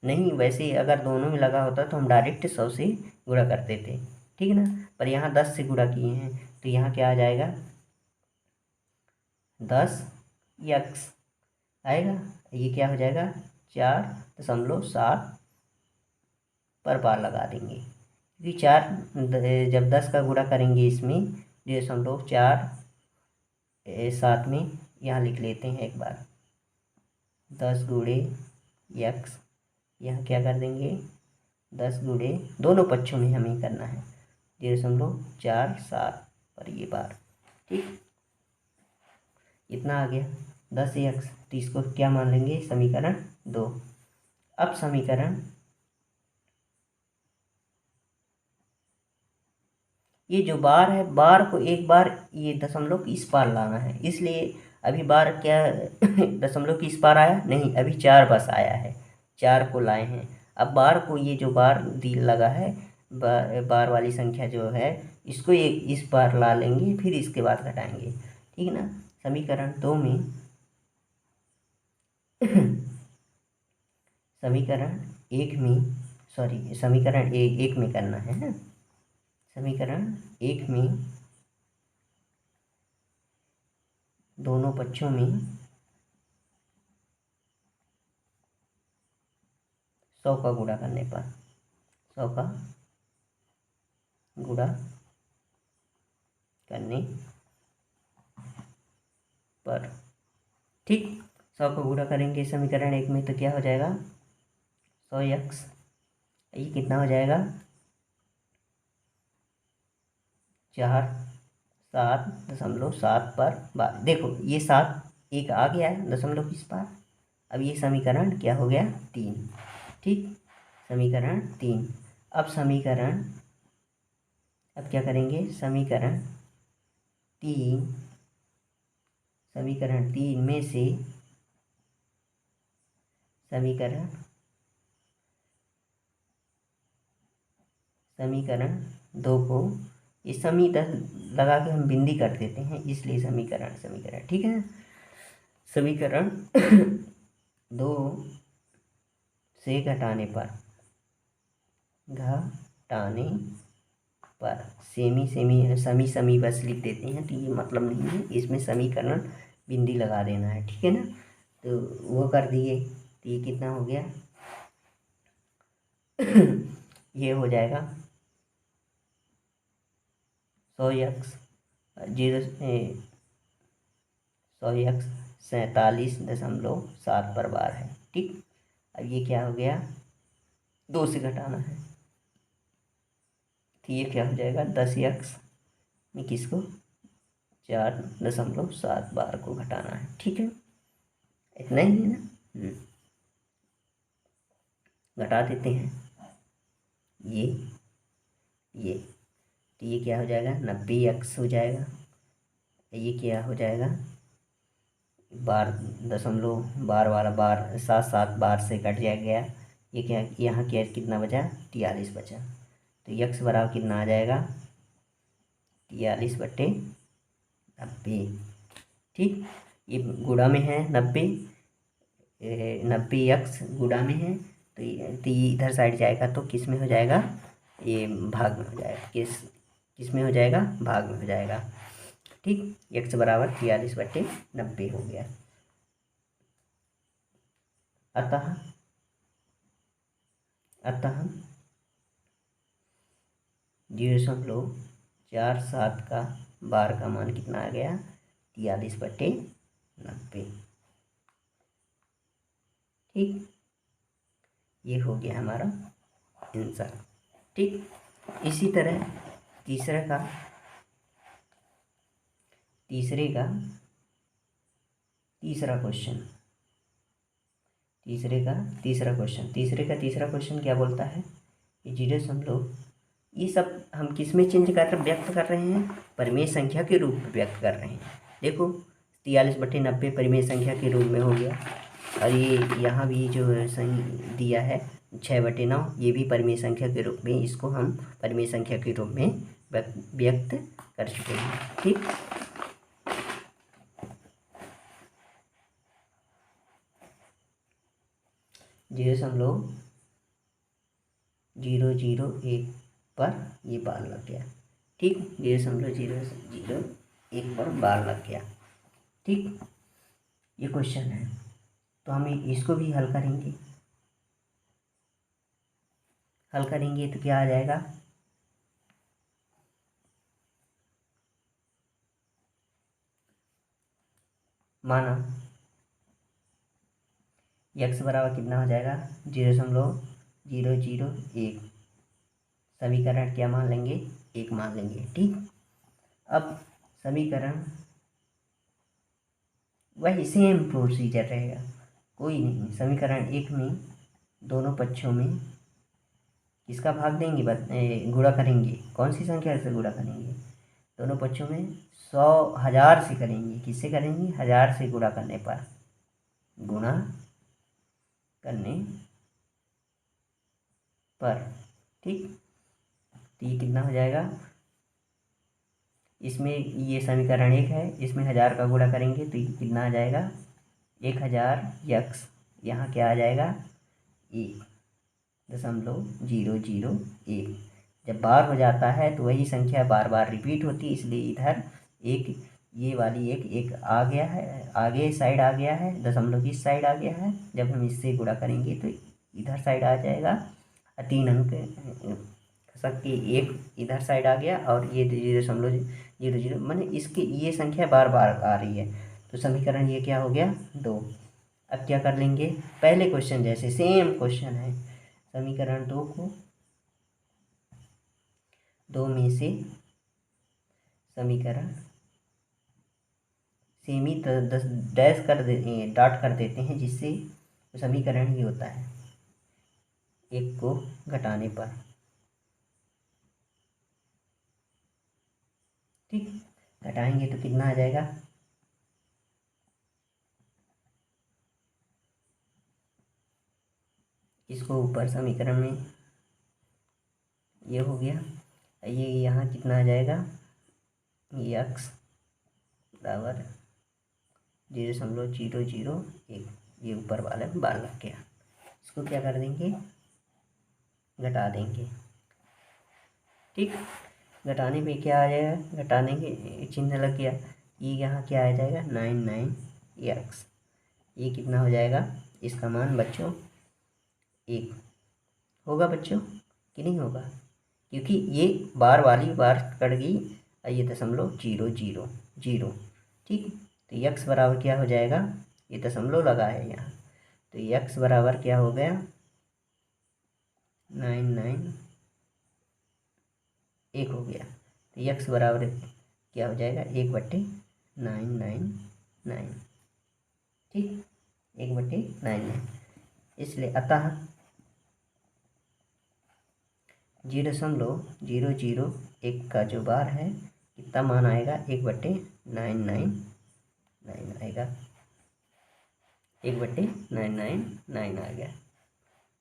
नहीं, वैसे अगर दोनों में लगा होता तो हम डायरेक्ट 100 से गुणा करते थे, ठीक है ना, पर यहाँ 10 से गुणा किए हैं, तो यहाँ क्या आ जाएगा, 10x आएगा, ये क्या हो जाएगा 4.7 पर बार लगा देंगे, क्योंकि 4 जब 10 का गुणा करेंगे इसमें 0.47 में, यहाँ लिख लेते हैं एक बार, 10 गुणे x, यहाँ क्या कर देंगे, 10 गुणे, दोनों पक्षों में हमें करना है 0.47 पर ये बार। ठीक, इतना आ गया 10x, तो इसको क्या मान लेंगे, समीकरण 2। अब समीकरण, ये जो बार है, बार को एक बार ये दशमलव की इस पार लाना है, इसलिए अभी बार क्या दशमलव की इस पार आया नहीं, अभी 4 बस आया है, 4 को लाए हैं। अब बार को, ये जो बार लगा है, बार वाली संख्या जो है, इसको एक इस पार ला लेंगे, फिर इसके बाद घटाएंगे, ठीक है ना। समीकरण 2 में समीकरण 1 में, सॉरी, समीकरण 1 में करना है ना, समीकरण 1 में दोनों पक्षों में 100 का गुणा करने पर, 100 का गुणा करने पर। ठीक। 100 को गुणा करेंगे समीकरण 1 में तो क्या हो जाएगा 100x, ये कितना हो जाएगा 4 7.7 पर बार। देखो ये 7 एक आ गया है दशमलव किस पार। अब ये समीकरण क्या हो गया 3। ठीक, समीकरण 3। अब क्या करेंगे समीकरण 3 में से समीकरण 2 को इस लगा के हम बिंदी कर देते हैं, इसलिए समीकरण ठीक है। समीकरण 2 से घटाने पर समी बस लिख देते हैं, तो ये मतलब नहीं है, इसमें समीकरण बिंदी लगा देना है, ठीक है ना। तो वो कर दिए, तो ये कितना हो गया ये हो जाएगा 100x 47.7 पर बार है। ठीक, अब ये क्या हो गया 2 से घटाना है, तो ये क्या हो जाएगा 10x में किसको 4.7 बार को घटाना है। ठीक है, इतना ही है ना। घटा देते हैं ये तो ये क्या हो जाएगा 90x हो जाएगा। ये क्या हो जाएगा बार बार वाला बार 7 बार से कट गया। ये क्या यहाँ क्या कितना बचा 43 बचा, तो x बराबर कितना आ जाएगा 43/90। ठीक, ये गुणा में है 90x गुणा में है, तो ये इधर साइड जाएगा तो किस में हो जाएगा ये भाग में हो जाएगा, किस में हो जाएगा भाग में हो जाएगा। ठीक, x बराबर 43/90 हो गया। अतः 0.47 का बार का मान कितना आ गया 43/90। ठीक, ये हो गया हमारा आंसर। ठीक, इसी तरह तीसरे का तीसरा क्वेश्चन क्या बोलता है कि 0. ये सब हम किस में व्यक्त कर रहे हैं परिमेय संख्या के रूप में व्यक्त कर रहे हैं। देखो 43/90 परिमेय संख्या के रूप में हो गया, और ये यहाँ भी जो सही दिया है 6/9 ये भी परिमेय संख्या के रूप में, इसको हम परिमेय संख्या के रूप में व्यक्त कर चुके हैं। ठीक, 0.001 पर ये बार लग गया। ठीक, 0.001 पर बार लग गया। ठीक, ये क्वेश्चन है, तो हम इसको भी हल करेंगे तो क्या आ जाएगा माना x बराबर कितना हो जाएगा 0.001, समीकरण क्या मान लेंगे 1 मान लेंगे। ठीक, अब समीकरण वही सेम प्रोसीजर रहेगा, कोई नहीं। समीकरण 1 में दोनों पक्षों में किसका भाग देंगे गुणा करेंगे, कौन सी संख्या से गुणा करेंगे दोनों पक्षों में 100,000 से करेंगे। किससे करेंगे 1000 से गुणा करने पर ठीक, तो ये कितना हो जाएगा, इसमें ये समीकरण 1 है, इसमें 1000 का गुणा करेंगे तो ये कितना आ जाएगा 1000x, यहाँ क्या आ जाएगा 1.001। जब बार हो जाता है तो वही संख्या बार बार रिपीट होती है, इसलिए इधर ये वाली एक आ गया है, आगे साइड आ गया है, दशमलव की साइड आ गया है। जब हम इससे गुणा करेंगे तो इधर साइड आ जाएगा, 3 अंक सबके एक इधर साइड आ गया, और ये 0.00 माने इसकी ये संख्या बार बार आ रही है, तो समीकरण ये क्या हो गया 2। अब क्या कर लेंगे, पहले क्वेश्चन जैसे सेम क्वेश्चन है, समीकरण 2 को 2 में से समीकरण सेमी 10 डैश कर दे डॉट कर देते हैं, जिससे समीकरण ही होता है एक को घटाने पर। ठीक, घटाएंगे तो कितना आ जाएगा, इसको ऊपर समीकरण में ये हो गया, ये यहाँ कितना आ जाएगा, ये x बराबर 0.001, ये ऊपर वाला बार लग गया। इसको क्या कर देंगे, घटा देंगे। ठीक, घटाने पे क्या आ जाएगा, घटाने के चिन्ह लग गया, ये यहाँ क्या आ जाएगा 99x। ये कितना हो जाएगा, इसका मान बच्चों 1 होगा बच्चों कि नहीं होगा, क्योंकि ये बार वाली बार कट गई, ये 0.000। ठीक, तो x बराबर क्या हो जाएगा, ये दशमलव लगा है यहाँ, तो x बराबर क्या हो गया 991 हो गया। तो x बराबर क्या हो जाएगा 1/999। ठीक, 1/99। इसलिए अतः 0.001 का जो बार है कितना मान आएगा, 1/999 आएगा, 1/999 आ गया।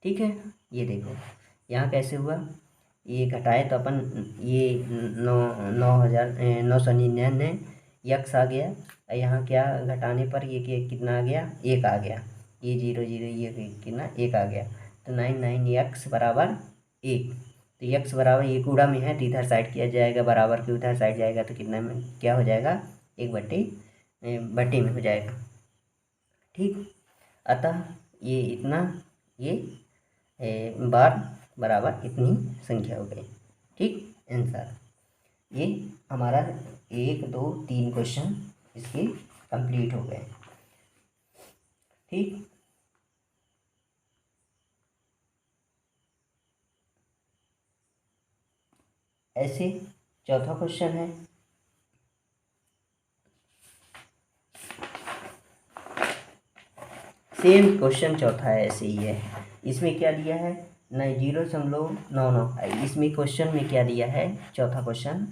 ठीक है, ये देखो यहाँ कैसे हुआ, ये घटाए तो अपन ये 9,999 यक्स आ गया, यहाँ क्या घटाने पर ये कितना आ गया 1 आ गया, ये 0 0 ये कितना 1 आ गया, तो 99x बराबर 1। तो x बराबर ये कूड़ा में है तो इधर साइड किया जाएगा, बराबर के उधर साइड जाएगा तो कितना में क्या हो जाएगा 1/बटे में हो जाएगा। ठीक, अतः ये इतना, ये बार बराबर इतनी संख्या हो गई। ठीक, आंसर ये हमारा 1 2 3 क्वेश्चन इसके कंप्लीट हो गए। ठीक, ऐसे चौथा क्वेश्चन है, सेम क्वेश्चन चौथा है, ऐसे ही है। इसमें क्या दिया है, 0.99, इसमें क्वेश्चन में क्या दिया है, चौथा क्वेश्चन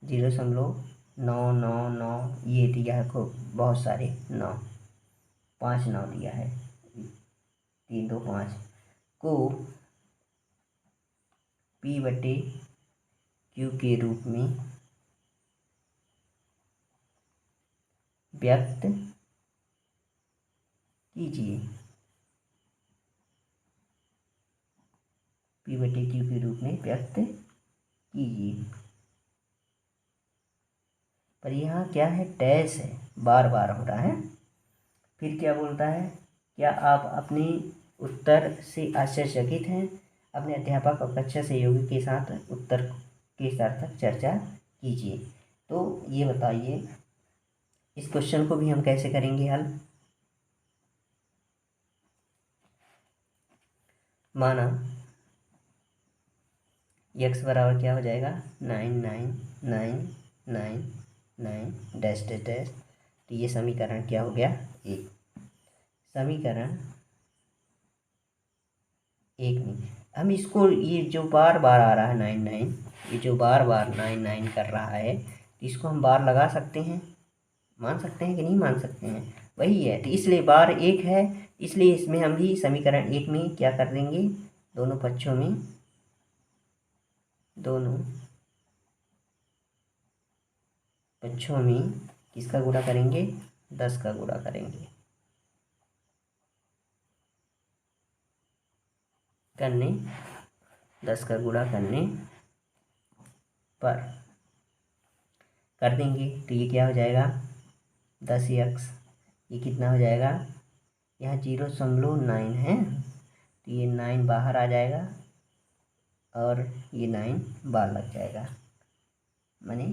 0.999 ये दिया है, खूब बहुत सारे 9 5 9 दिया है, 3 2 5 को P/Q के रूप में व्यक्त कीजिए। P/Q के रूप में व्यक्त कीजिए, पर यहाँ क्या है, डैश है, बार बार हो रहा है। फिर क्या बोलता है, क्या आप अपने उत्तर से आश्चर्यचकित हैं, अपने अध्यापक और कक्षा सहयोगी के साथ उत्तर के सार्थक चर्चा कीजिए। तो ये बताइए इस क्वेश्चन को भी हम कैसे करेंगे हल। माना x बराबर क्या हो जाएगा 9999 डैश डैश डैश, तो ये समीकरण क्या हो गया 1। समीकरण 1 में हम इसको, ये जो बार बार आ रहा है 99, ये जो बार बार 99 कर रहा है, तो इसको हम बार लगा सकते हैं, मान सकते हैं कि नहीं मान सकते हैं, वही है। तो इसलिए बार 1 है, इसलिए इसमें हम भी समीकरण 1 में क्या कर देंगे, दोनों पक्षों में किसका गुणा करेंगे, 10 का गुणा करेंगे, करने 10 का गुणा करने पर कर देंगे, तो ये क्या हो जाएगा 10x, ये कितना हो जाएगा, यहाँ 0.9 है तो ये 9 बाहर आ जाएगा और ये 9 बाहर लग जाएगा, माने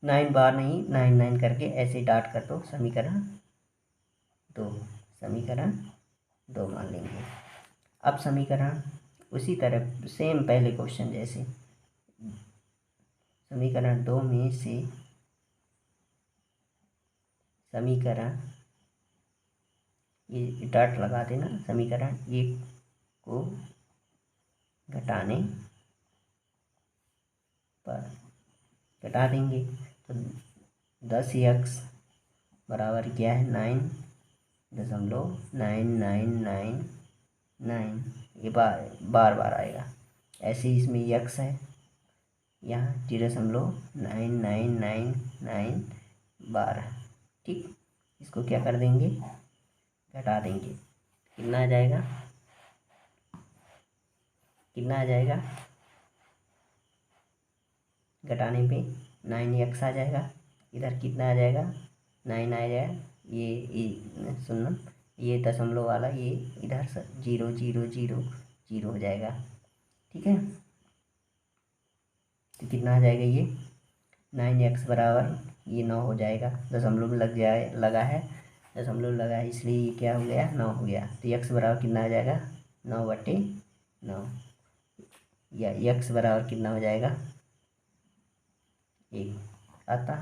9 बार नहीं, 9 9 करके ऐसे डाट कर दो, समीकरण 2, समीकरण 2 मान लेंगे। अब समीकरण उसी तरह सेम पहले क्वेश्चन जैसे, समीकरण 2 में से समीकरण, ये डॉट लगा देना, समीकरण 1 को घटाने पर घटा देंगे तो 10x बराबर क्या है 9.9999, ये बार बार आएगा। ऐसे ही इसमें x है, यहाँ 0.9999 बार है। ठीक, इसको क्या कर देंगे, घटा देंगे, कितना आ जाएगा, कितना आ जाएगा, घटाने पे 9x आ जाएगा, इधर कितना आ जाएगा 9 आ जाएगा, ये सुनना, ये दशमलव वाला ये इधर से 0 0 0 0 हो जाएगा। ठीक है, तो कितना आ जाएगा ये 9x बराबर ये 9 हो जाएगा, दशमलव लगा है, दशमलव लगा है इसलिए ये क्या हो गया 9 हो गया। तो x बराबर कितना आ जाएगा 9/9, या x बराबर कितना हो जाएगा 1 आता,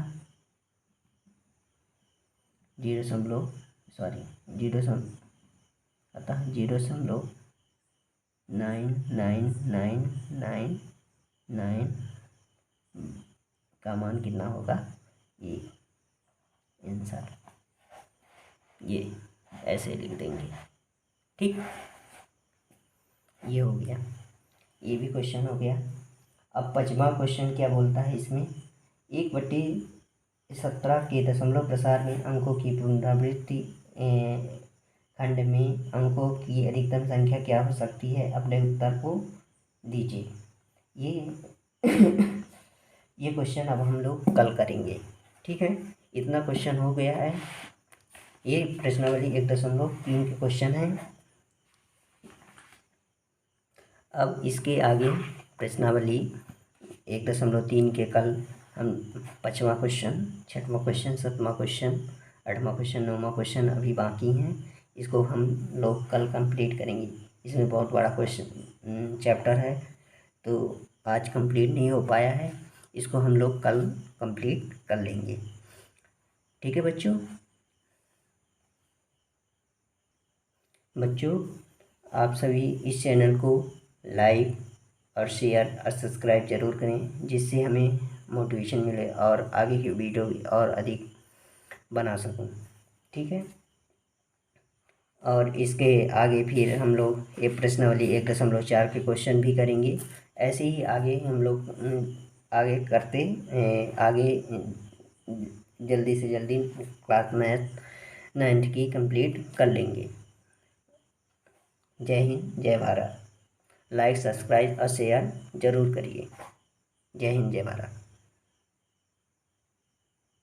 0.999999 का मान कितना होगा, ये आंसर, ये ऐसे लिख देंगे। ठीक, ये हो गया, ये भी क्वेश्चन हो गया। अब 5वां क्वेश्चन क्या बोलता है इसमें, 1/17 के दशमलव प्रसार में अंकों की पुनरावृत्ति खंड में अंकों की अधिकतम संख्या क्या हो सकती है, अपने उत्तर को दीजिए। ये ये क्वेश्चन अब हम लोग कल करेंगे। ठीक है, इतना क्वेश्चन हो गया है। ये प्रश्नावली 1.3 के क्वेश्चन है। अब इसके आगे प्रश्नावली 1.3 के कल हम 5वां क्वेश्चन, 6वां क्वेश्चन, 7वां क्वेश्चन, 8वां क्वेश्चन, 9वां क्वेश्चन अभी बाकी हैं, इसको हम लोग कल कंप्लीट करेंगे। इसमें बहुत बड़ा क्वेश्चन चैप्टर है, तो आज कंप्लीट नहीं हो पाया है, इसको हम लोग कल कंप्लीट कर लेंगे। ठीक है बच्चों, आप सभी इस चैनल को लाइक और शेयर और सब्सक्राइब ज़रूर करें, जिससे हमें मोटिवेशन मिले और आगे की वीडियो और अधिक बना सकूं। ठीक है, और इसके आगे फिर हम लोग एक प्रश्नावली 1.4 के क्वेश्चन भी करेंगे। ऐसे ही आगे हम लोग आगे करते आगे जल्दी से जल्दी क्लास 9th की कंप्लीट कर लेंगे। जय हिंद, जय भारत। लाइक, सब्सक्राइब और शेयर ज़रूर करिए। जय हिंद, जय भारत।